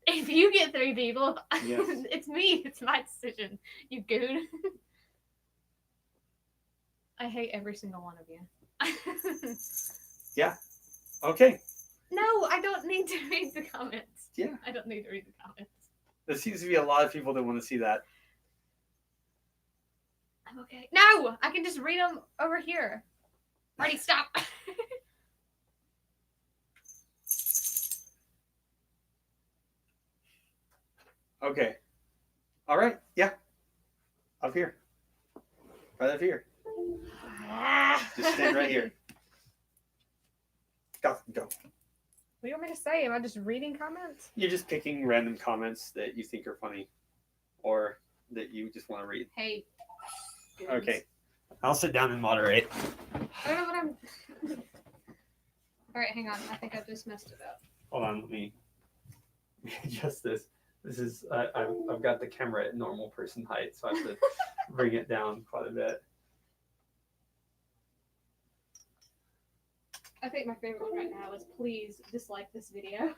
If you get 3 people, yes. It's me. It's my decision. You goon. I hate every single one of you. Yeah. Okay. No, I don't need to read the comments. Yeah. I don't need to read the comments. There seems to be a lot of people that want to see that. I'm okay. No, I can just read them over here. Marty, stop. Okay. All right. Yeah. Up here. Right up here. Just stand right here. Go. What do you want me to say? Am I just reading comments? You're just picking random comments that you think are funny or that you just want to read. Hey. Okay. I'll sit down and moderate. I don't know what I'm... All right, hang on. I think I just messed it up. Hold on. Let me adjust this. This is... I've got the camera at normal person height, so I have to bring it down quite a bit. I think my favorite one right now is please dislike this video.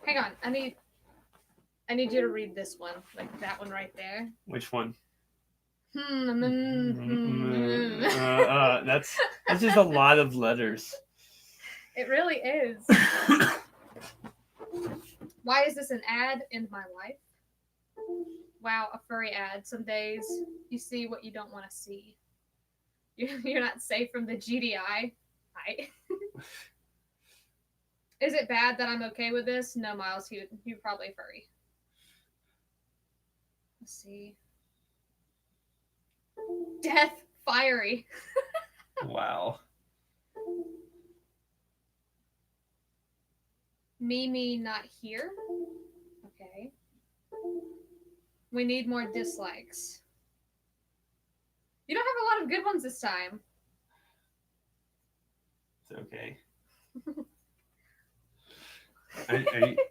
Hang on, I need you to read this one, like that one right there. Which one? It That's just a lot of letters. really is. Why is this an ad in my life? Wow, a furry ad. Some days you see what you don't want to see. You're not safe from the GDI. Is it bad that I'm okay with this? No, Miles, you're probably furry. Let's see. Death, fiery. Wow. Mimi not here. Okay. We need more dislikes. You don't have a lot of good ones this time. It's okay.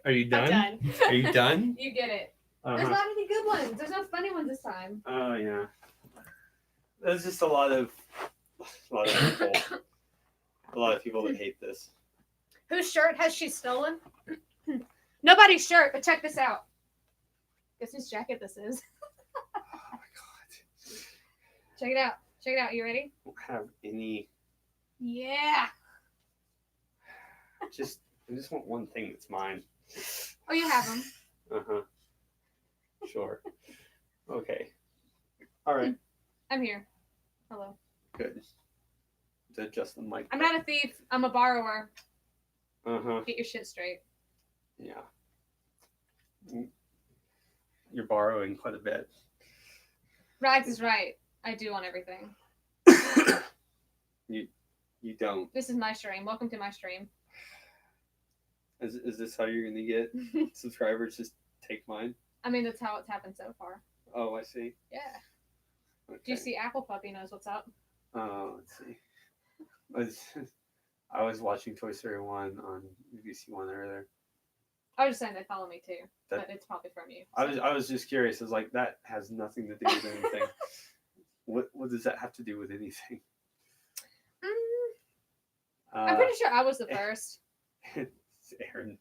Are you done? I'm done. Are you done? You get it. Uh-huh. There's not any good ones. There's no funny ones this time. Oh yeah. There's just a lot of people that hate this. Whose shirt has she stolen? Nobody's shirt, but check this out. Guess whose jacket this is? Oh my god. Check it out. Check it out. You ready? I don't have any. Yeah. I just want one thing that's mine. Oh, you have them. Uh-huh. Sure. Okay. All right. I'm here. Hello. Good. To adjust the mic. I'm not a thief. I'm a borrower. Uh-huh. Get your shit straight. Yeah. You're borrowing quite a bit. Rags is right. I do want everything. You don't. This is my stream. Welcome to my stream. Is this how you're gonna get subscribers? Just take mine? I mean, that's how it's happened so far. Oh, I see. Yeah. Okay. Do you see Apple Puppy knows what's up? Oh, let's see. I was watching Toy Story 1 on BBC One earlier. I was just saying they follow me too, but it's probably from you. So. I was just curious. I was like, that has nothing to do with anything. What does that have to do with anything? I'm pretty sure I was the first. It's Aaron.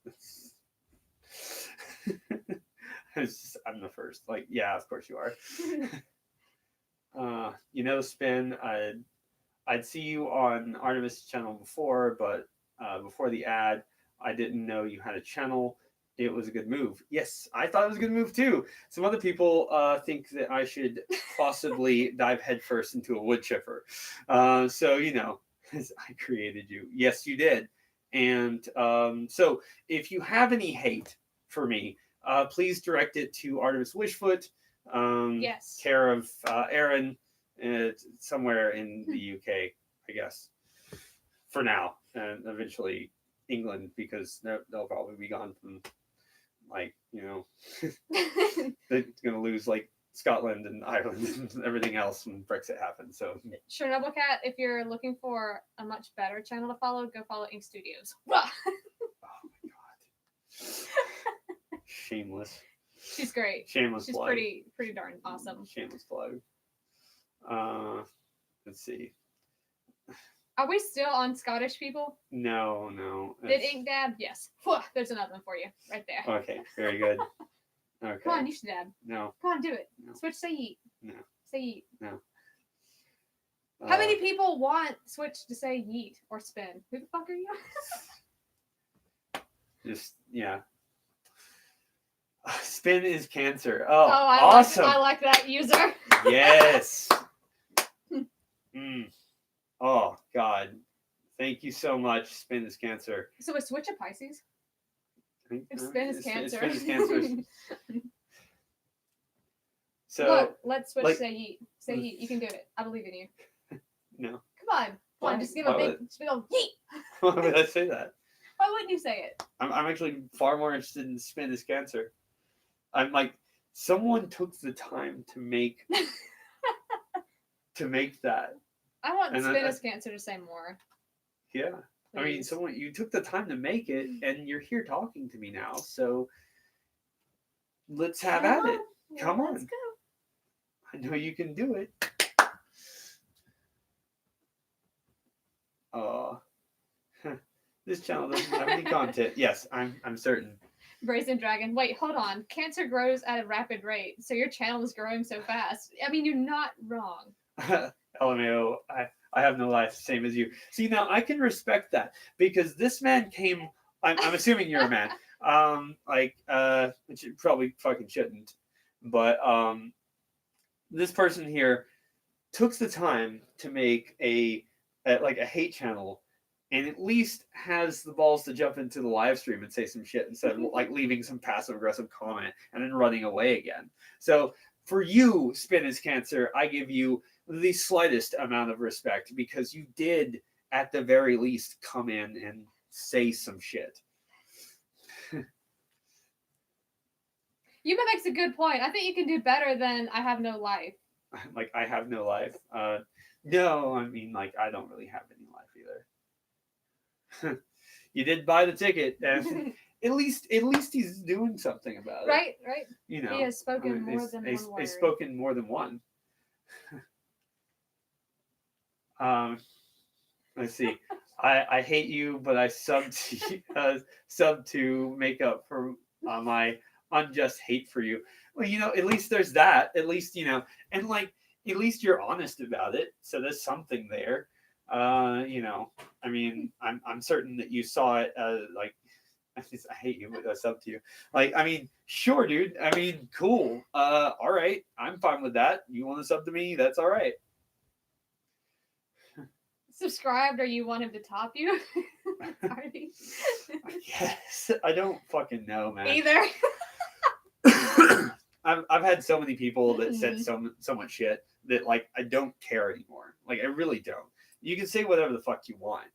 I'm the first. Like, yeah, of course you are. Spin. I'd see you on Artemis' channel before, but before the ad, I didn't know you had a channel. It was a good move. Yes, I thought it was a good move too. Some other people think that I should possibly dive headfirst into a wood chipper. So, I created you. Yes, you did. And so if you have any hate for me, please direct it to Artemis Wishfoot, yes. care of Aaron, somewhere in the UK, I guess, for now, and eventually England, because they'll probably be gone from, they're going to lose, Scotland and Ireland and everything else when Brexit happens. So Chernobyl Cat, if you're looking for a much better channel to follow, go follow Ink Studios. Oh my god. Shameless. She's great. Shameless She's plug. pretty darn awesome. Shameless plug. Let's see. Are we still on Scottish people? No. Did Ink dab? Yes. There's another one for you right there. Okay, very good. Okay. Come on, you should dab. No. Come on, do it. No. Switch, say yeet. No. Say yeet. No. How many people want Switch to say yeet or spin? Who the fuck are you? Just, yeah. Spin is cancer. I awesome. I like that user. Yes. Oh, God. Thank you so much. Spin is cancer. So is Switch a Pisces? If spin is cancer. Spin is cancer. So look, let's Switch say yeet. Say yeet. You can do it. I believe in you. No. Come on. Just give a big old yeet. Why would I say that? Why wouldn't you say it? I'm actually far more interested in spin is cancer. I'm like, someone took the time to make that. I want spin is cancer to say more. Yeah. Please. I mean, you took the time to make it, and you're here talking to me now. So let's have at it. Come on. Let's go. I know you can do it. This channel doesn't have any content. Yes, I'm certain. Brazen Dragon. Wait, hold on. Cancer grows at a rapid rate, so your channel is growing so fast. I mean, you're not wrong. LMAO, I have no life, same as you. See, now I can respect that because this man came. I'm assuming you're a man. Which it probably fucking shouldn't. But this person here took the time to make a hate channel, and at least has the balls to jump into the live stream and say some shit instead of like leaving some passive aggressive comment and then running away again. So for you, Spin is Cancer, I give you the slightest amount of respect because you did at the very least come in and say some shit. Yuma makes a good point. I think you can do better than I have no life. Like I have no life. No, I mean like I don't really have any life either. You did buy the ticket, and at least he's doing something about it. Right, right. You know, He has spoken more than one word. He's spoken more than one. Let's see. I hate you, but I sub to make up for my unjust hate for you. Well, you know, at least there's that. At least you know, and like at least you're honest about it. So there's something there. You know, I mean, I'm certain that you saw it. Like, I hate you, but that's up to you. Like, I mean, sure, dude. I mean, cool. All right, I'm fine with that. You want to sub to me? That's all right. Subscribed, or you want him to top you? Yes, I don't fucking know, man. Either. I've had so many people that said so much shit that like I don't care anymore. Like I really don't. You can say whatever the fuck you want.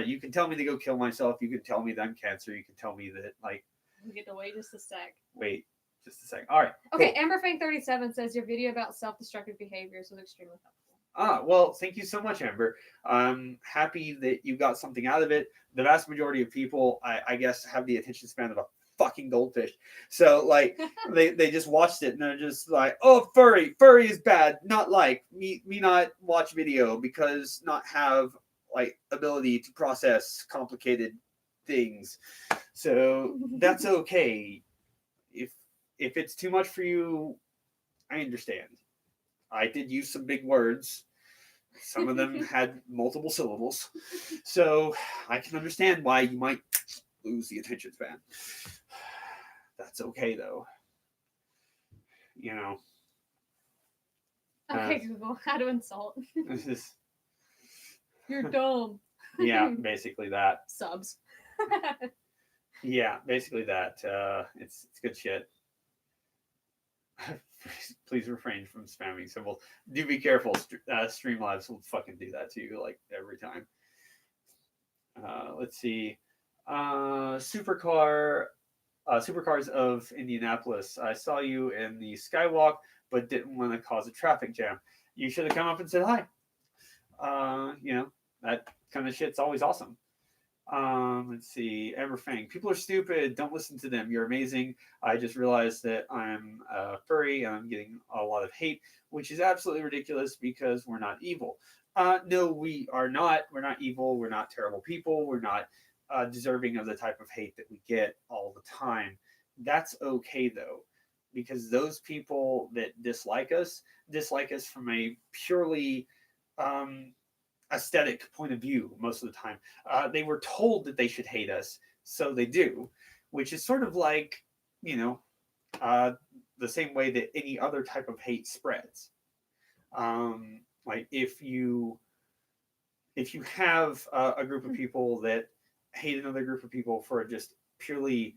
You can tell me to go kill myself. You can tell me that I'm cancer. You can tell me that like. You get to wait just a sec. Wait just a sec. All right. Okay, cool. Amberfang37 says your video about self-destructive behaviors was extremely helpful. Well, thank you so much, Amber. I'm happy that you got something out of it. The vast majority of people, I guess, have the attention span of a fucking goldfish. So, like, they just watched it and they're just like, oh, furry is bad. Not like me not watch video because not have like ability to process complicated things. So that's okay. If it's too much for you, I understand. I did use some big words. Some of them had multiple syllables. So I can understand why you might lose the attention span. That's okay, though. You know. Okay, Google, how to insult. This is... You're dumb. Yeah, basically that. Subs. Yeah, basically that. It's good shit. Please refrain from spamming symbols. Do be careful. Streamlabs will fucking do that to you like every time. Let's see. Supercars of Indianapolis. I saw you in the Skywalk, but didn't want to cause a traffic jam. You should have come up and said hi. You know, that kind of shit's always awesome. Let's see. Everfang. People are stupid. Don't listen to them. You're amazing. I just realized that I'm furry and I'm getting a lot of hate, which is absolutely ridiculous because we're not evil. No, we are not. We're not evil. We're not terrible people. We're not deserving of the type of hate that we get all the time. That's okay though, because those people that dislike us from a purely aesthetic point of view most of the time. They were told that they should hate us, so they do, which is sort of like, you know, the same way that any other type of hate spreads. Like if you have a group of people that hate another group of people for just purely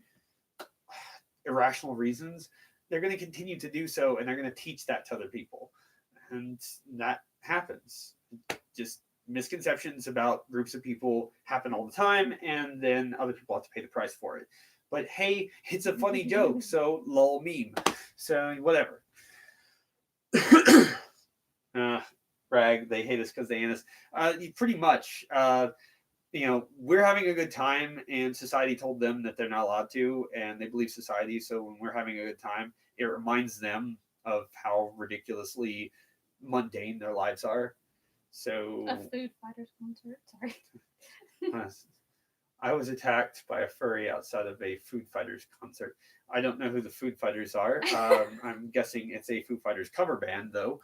irrational reasons, they're going to continue to do so, and they're going to teach that to other people, and that happens. Just misconceptions about groups of people happen all the time, and then other people have to pay the price for it. But hey, it's a funny joke, so lol meme. So whatever. Brag, they hate us because they hate us. Pretty much. You know, we're having a good time, and society told them that they're not allowed to, and they believe society. So when we're having a good time, it reminds them of how ridiculously mundane their lives are. So a Food Fighters concert. Sorry. I was attacked by a furry outside of a Food Fighters concert. I don't know who the Food Fighters are. I'm guessing it's a Food Fighters cover band, though.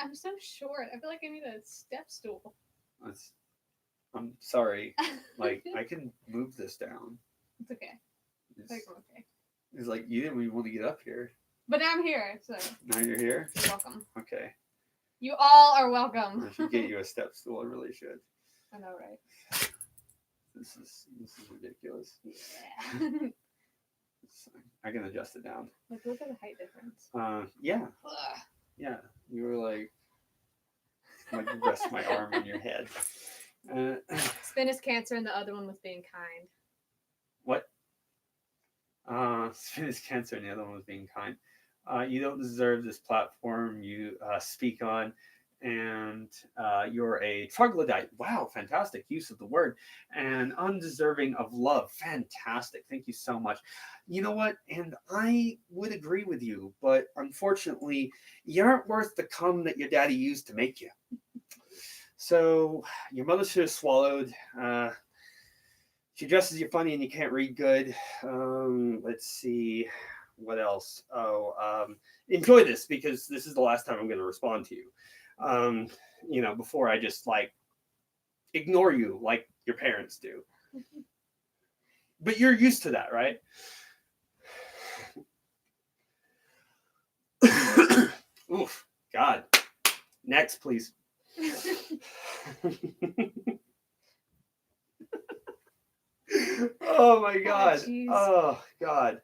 I'm so short. I feel like I need a step stool. I'm sorry. Like, I can move this down. It's okay. It's, It's okay. it's like you didn't even want to get up here. But now I'm here, so Now you're here. you're welcome. Okay. You all are welcome. I should get you a step stool. I really should. I know, right? This is ridiculous. Yeah. I can adjust it down. Like, look at the height difference. Yeah, Ugh. yeah. You were like rest my arm on your head. Spin is cancer, and the other one was being kind. What? Spin is cancer, and the other one was being kind. You don't deserve this platform you speak on, and you're a troglodyte. Wow, fantastic use of the word. And undeserving of love. Fantastic. Thank you so much. You know what? And I would agree with you, but unfortunately, you aren't worth the cum that your daddy used to make you. So your mother should have swallowed. She dresses you funny and you can't read good. Let's see. What else? Enjoy this because this is the last time I'm going to respond to you. Before I just like ignore you like your parents do. But you're used to that, right? Oof, God. Next, please. Oh my God. jeez. Oh God.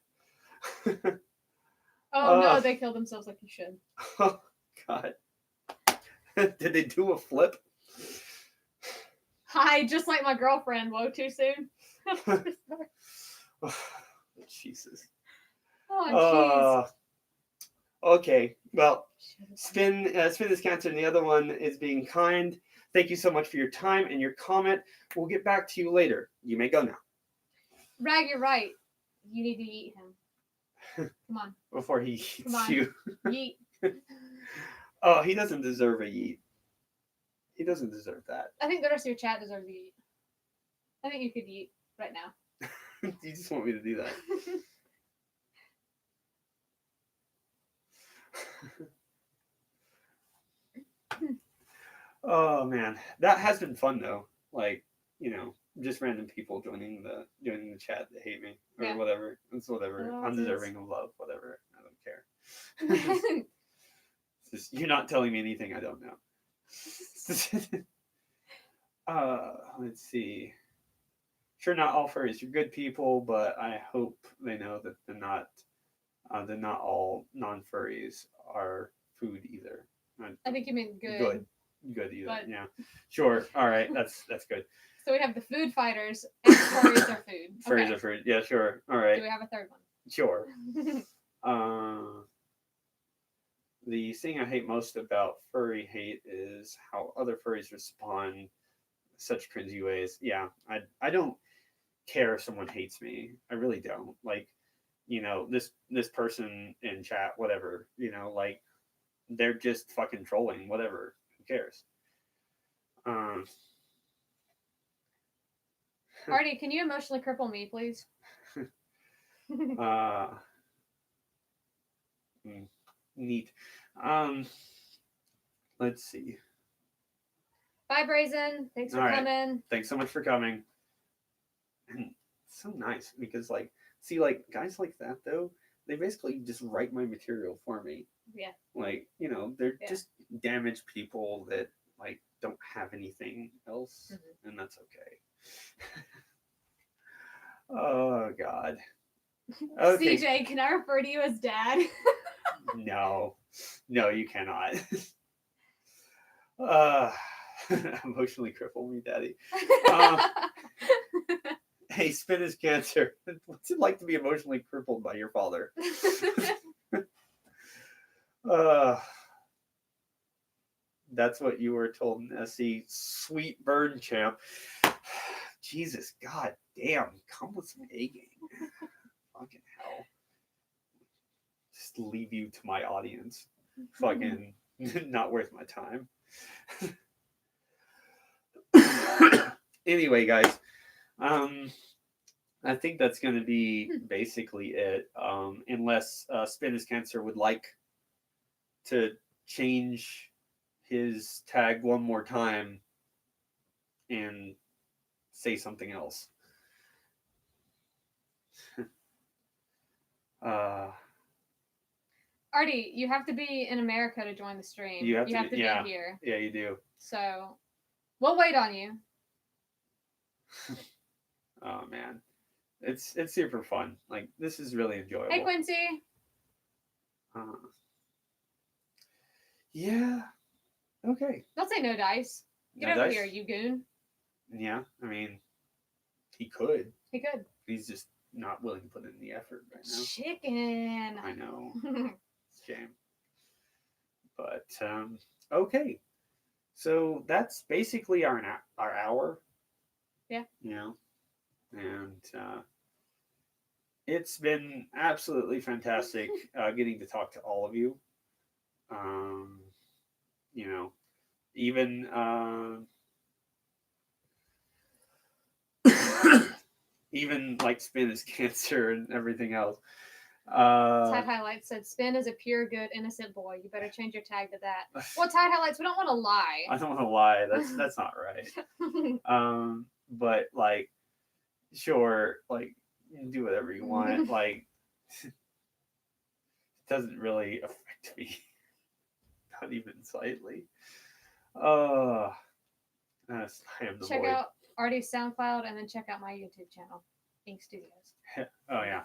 Oh no, they killed themselves like you should. Oh God. Did they do a flip? Hi, just like my girlfriend. Whoa, too soon. Oh, Jesus. Oh, jeez. Okay. Well, Spin is cancer, and the other one is being kind. Thank you so much for your time and your comment. We'll get back to you later. You may go now. Rag, you're right. You need to eat him. Come on. Before he eats Come on. you. Yeet. Oh, he doesn't deserve a yeet. He doesn't deserve that. I think the rest of your chat deserves to eat. I think you could eat right now. You just want me to do that. Oh man, that has been fun though. Like, just random people joining the chat that hate me or whatever. It's whatever. Oh, Undeserving of love, whatever. I don't care. It's just, you're not telling me anything I don't know. Let's see. Sure, not all furries are good people, but I hope they know that they're not all non-furries are food either. I think you mean good. Good either. But... Yeah. Sure. All right. That's good. So we have the food fighters and furries are food. Furries are food. Yeah, sure. All right. Do we have a third one? Sure. The thing I hate most about furry hate is how other furries respond such cringy ways. Yeah, I don't care if someone hates me. I really don't. Like, this person in chat, whatever, like they're just fucking trolling, whatever. Who cares? Artie, can you emotionally cripple me, please? Neat. Let's see. Bye, Brazen. Thanks for coming. Thanks so much for coming. And it's so nice because, like, guys like that though, they basically just write my material for me. Yeah. Like, they're just damaged people that like don't have anything else, and that's okay. Oh God. Okay. CJ, can I refer to you as Dad? No, you cannot. Emotionally cripple me, Daddy. Hey, Spin is cancer. What's it like to be emotionally crippled by your father? That's what you were told, Nessie. Sweet burn champ. Jesus, God damn. Come with some egging. Fucking hell. Just leave you to my audience. Fucking not worth my time. Anyway, guys, I think that's going to be basically it. Unless Spin is Cancer would like to change his tag one more time and say something else. uh, Artie, you have to be in America to join the stream. You have to be yeah. here. Yeah, you do. So we'll wait on you. Oh man, it's super fun. Like this is really enjoyable. Hey Quincy. Yeah. Okay. Don't say no dice. Get No over dice? here, you goon. Yeah, I mean, he could. He could. He's just not willing to put in the effort right now. Chicken. I know. Shame. But okay. So that's basically our hour. Yeah. You know, and it's been absolutely fantastic getting to talk to all of you. You know, even even like Spin is cancer and everything else. Tide Highlights said, Spin is a pure, good, innocent boy. You better change your tag to that. Well, Tide Highlights, we don't want to lie. I don't want to lie. That's not right. But like, sure, like, do whatever you want. Like, it doesn't really affect me, not even slightly. I am the Check void. out Artie's SoundCloud and then check out my YouTube channel, Ink Studios. Oh yeah,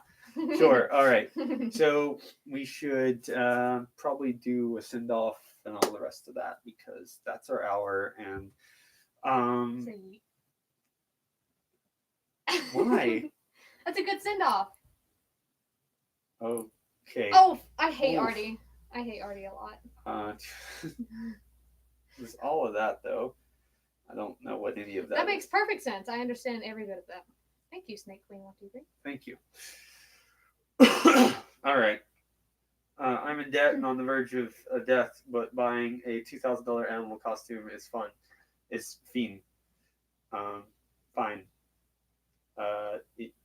sure. All right. So we should probably do a send off and all the rest of that because that's our hour. And why? That's a good send off. Okay. Oh, I hate Artie. I hate Artie a lot. There's all of that though. I don't know what any of that. That makes perfect sense. I understand every bit of that. Thank you, Snake Queen 123. Thank you. All right. I'm in debt and on the verge of death, but buying a $2,000 animal costume is fun. It's fiend. Fine.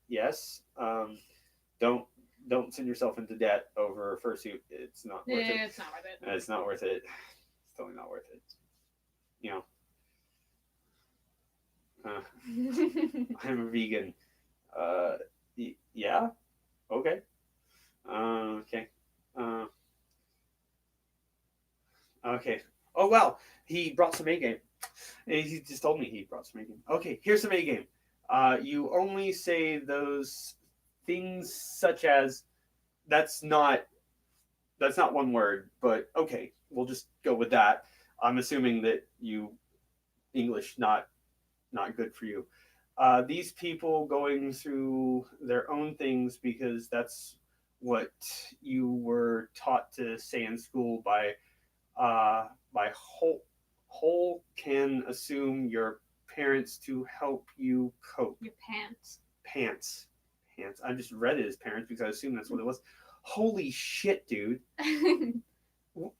Yes. Don't send yourself into debt over a fursuit. It's not worth it. It's not worth it. It's not worth it. It's totally not worth it. You know. I'm a vegan. Yeah. Okay. Okay. Okay. Oh wow, he brought some A game. He just told me he brought some A game. Okay, here's some A game. You only say those things such as that's not one word, but okay, we'll just go with that. I'm assuming that you English not good for you. These people going through their own things because that's what you were taught to say in school by whole can assume your parents to help you cope. Your pants. Pants. I just read it as parents because I assumed that's what it was. Holy shit, dude.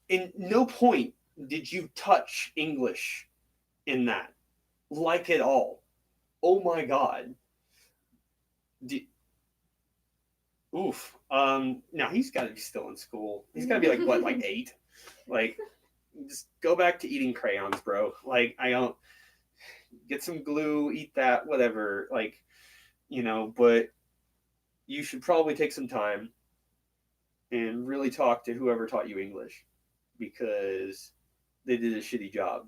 In no point did you touch English in that. Like at all. Oh my god. Oof. Now he's got to be still in school. He's got to be like what, like 8? Like, just go back to eating crayons, bro. Like, I don't get some glue, eat that, whatever. Like, you know, but you should probably take some time and really talk to whoever taught you English because they did a shitty job.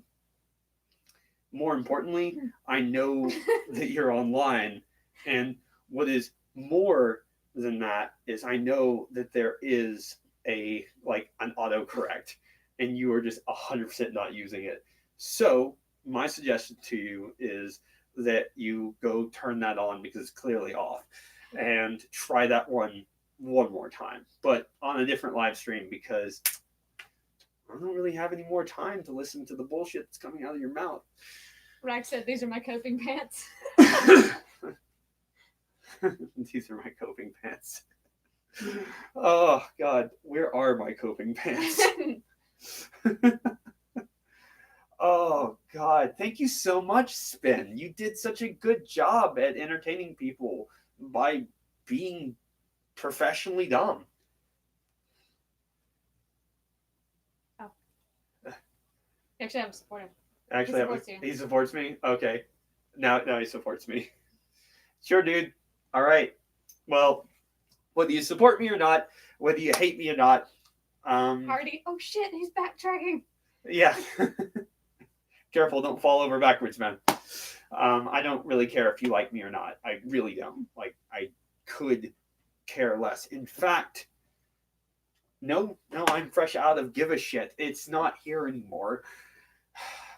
More importantly, I know that you're online, and what is more than that is I know that there is an autocorrect, and you are just 100% not using it. So my suggestion to you is that you go turn that on because it's clearly off, and try that one more time, but on a different live stream because I don't really have any more time to listen to the bullshit that's coming out of your mouth. Rack said, these are my coping pants. These are my coping pants. Oh, God. Where are my coping pants? Oh, God. Thank you so much, Spin. You did such a good job at entertaining people by being professionally dumb. Actually, I'm supporting. Actually, he supports me? Okay. Now he supports me. Sure, dude. All right. Well, whether you support me or not, whether you hate me or not, Hardy. Oh shit, he's backtracking. yeah. Careful, don't fall over backwards, man. I don't really care if you like me or not. I really don't. Like, I could care less. In fact, no, I'm fresh out of give a shit. It's not here anymore.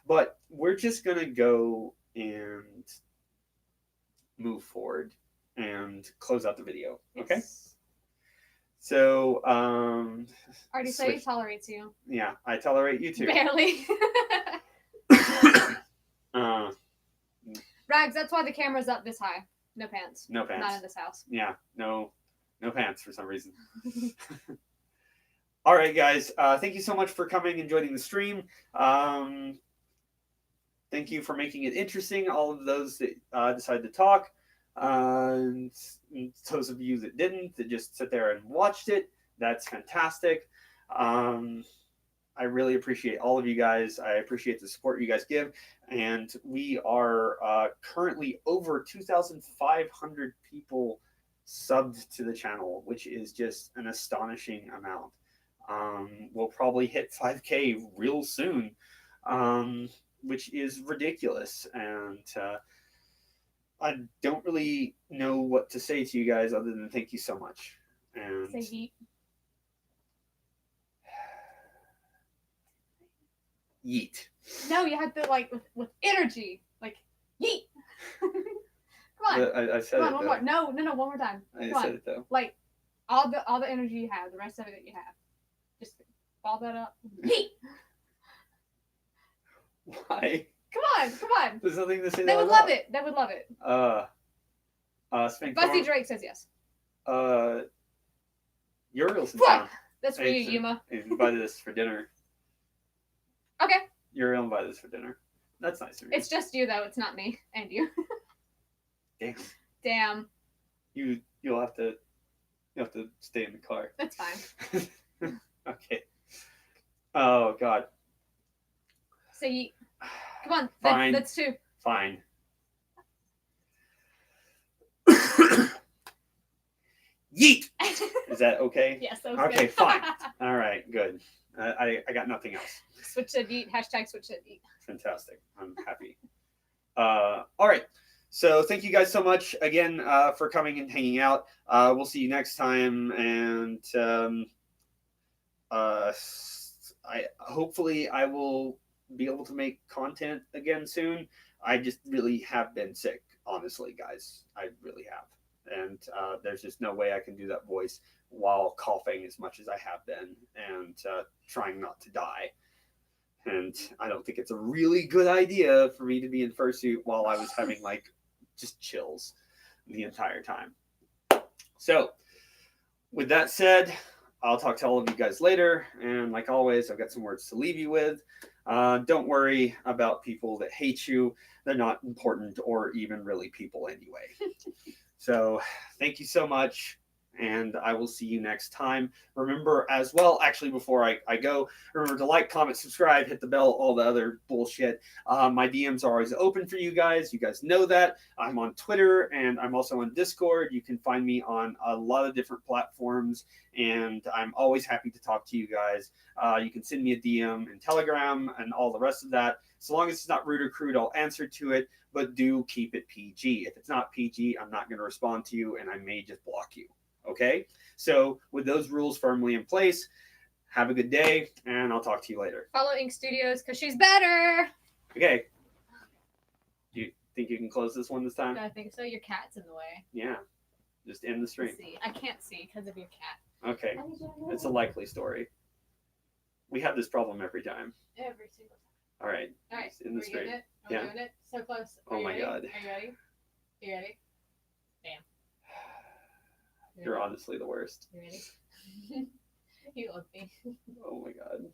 But we're just gonna go and move forward and close out the video. Okay. Yes. So, Hardy, so he tolerates you. yeah, I tolerate you too. Barely. Rags, that's why the camera's up this high. No pants. No pants. Not in this house. Yeah, no pants for some reason. All right, guys. Thank you so much for coming and joining the stream. Thank you for making it interesting. All of those that decided to talk. And those of you that didn't, that just sit there and watched it, that's fantastic. I really appreciate all of you guys. I appreciate the support you guys give. And we are currently over 2,500 people subbed to the channel, which is just an astonishing amount. We'll probably hit 5K real soon, which is ridiculous. And I don't really know what to say to you guys other than thank you so much. And say yeet. Yeet. No, you have to like with energy, like yeet. Come on, I said come on, it one though. more. No, one more time. I Come said on. it though. Like all the energy you have, the rest of it that you have, just ball that up. Yeet. Why? Come on. There's nothing to say. They would love it. They would love it. Spank Busty Farm. Drake says yes. Uriel's in Fuck. town. That's for you, Yuma. He invited us for dinner. Okay. Uriel invited us for dinner. That's nice of you. It's just you though. It's not me and you. Damn. Damn. You'll have to stay in the car. That's fine. Okay. Oh God. So you. Come on. Fine. That's two. Fine. Yeet. Is that okay? Yes, that was Okay, good. fine. All right, good. I got nothing else. Switch to yeet. Hashtag switch to yeet. Fantastic. I'm happy. All right. So thank you guys so much again for coming and hanging out. We'll see you next time, and hopefully I will be able to make content again soon. I just really have been sick, honestly, guys. I really have. And there's just no way I can do that voice while coughing as much as I have been and trying not to die. And I don't think it's a really good idea for me to be in fursuit while I was having like just chills the entire time. So with that said, I'll talk to all of you guys later. And like always, I've got some words to leave you with. Don't worry about people that hate you. They're not important or even really people anyway. So thank you so much, and I will see you next time. Remember as well, actually, before I go, remember to like, comment, subscribe, hit the bell, all the other bullshit. My DMs are always open for you guys. You guys know that. I'm on Twitter, and I'm also on Discord. You can find me on a lot of different platforms, and I'm always happy to talk to you guys. You can send me a DM in Telegram and all the rest of that. So long as it's not rude or crude, I'll answer to it. But do keep it PG. If it's not PG, I'm not going to respond to you, and I may just block you. Okay? So with those rules firmly in place, have a good day, and I'll talk to you later. Follow Ink Studios because she's better. Okay. Do you think you can close this one this time? I think so. Your cat's in the way. Yeah. Just end the stream. Let's see. I can't see because of your cat. Okay. It's a likely story. We have this problem every time. Every single time. All right. All right. In the We're stream. doing it. Are we doing it? So close. Are Oh you my ready? God. Are you ready? You ready? Damn. You're honestly the worst. You ready? You love me. Oh my God.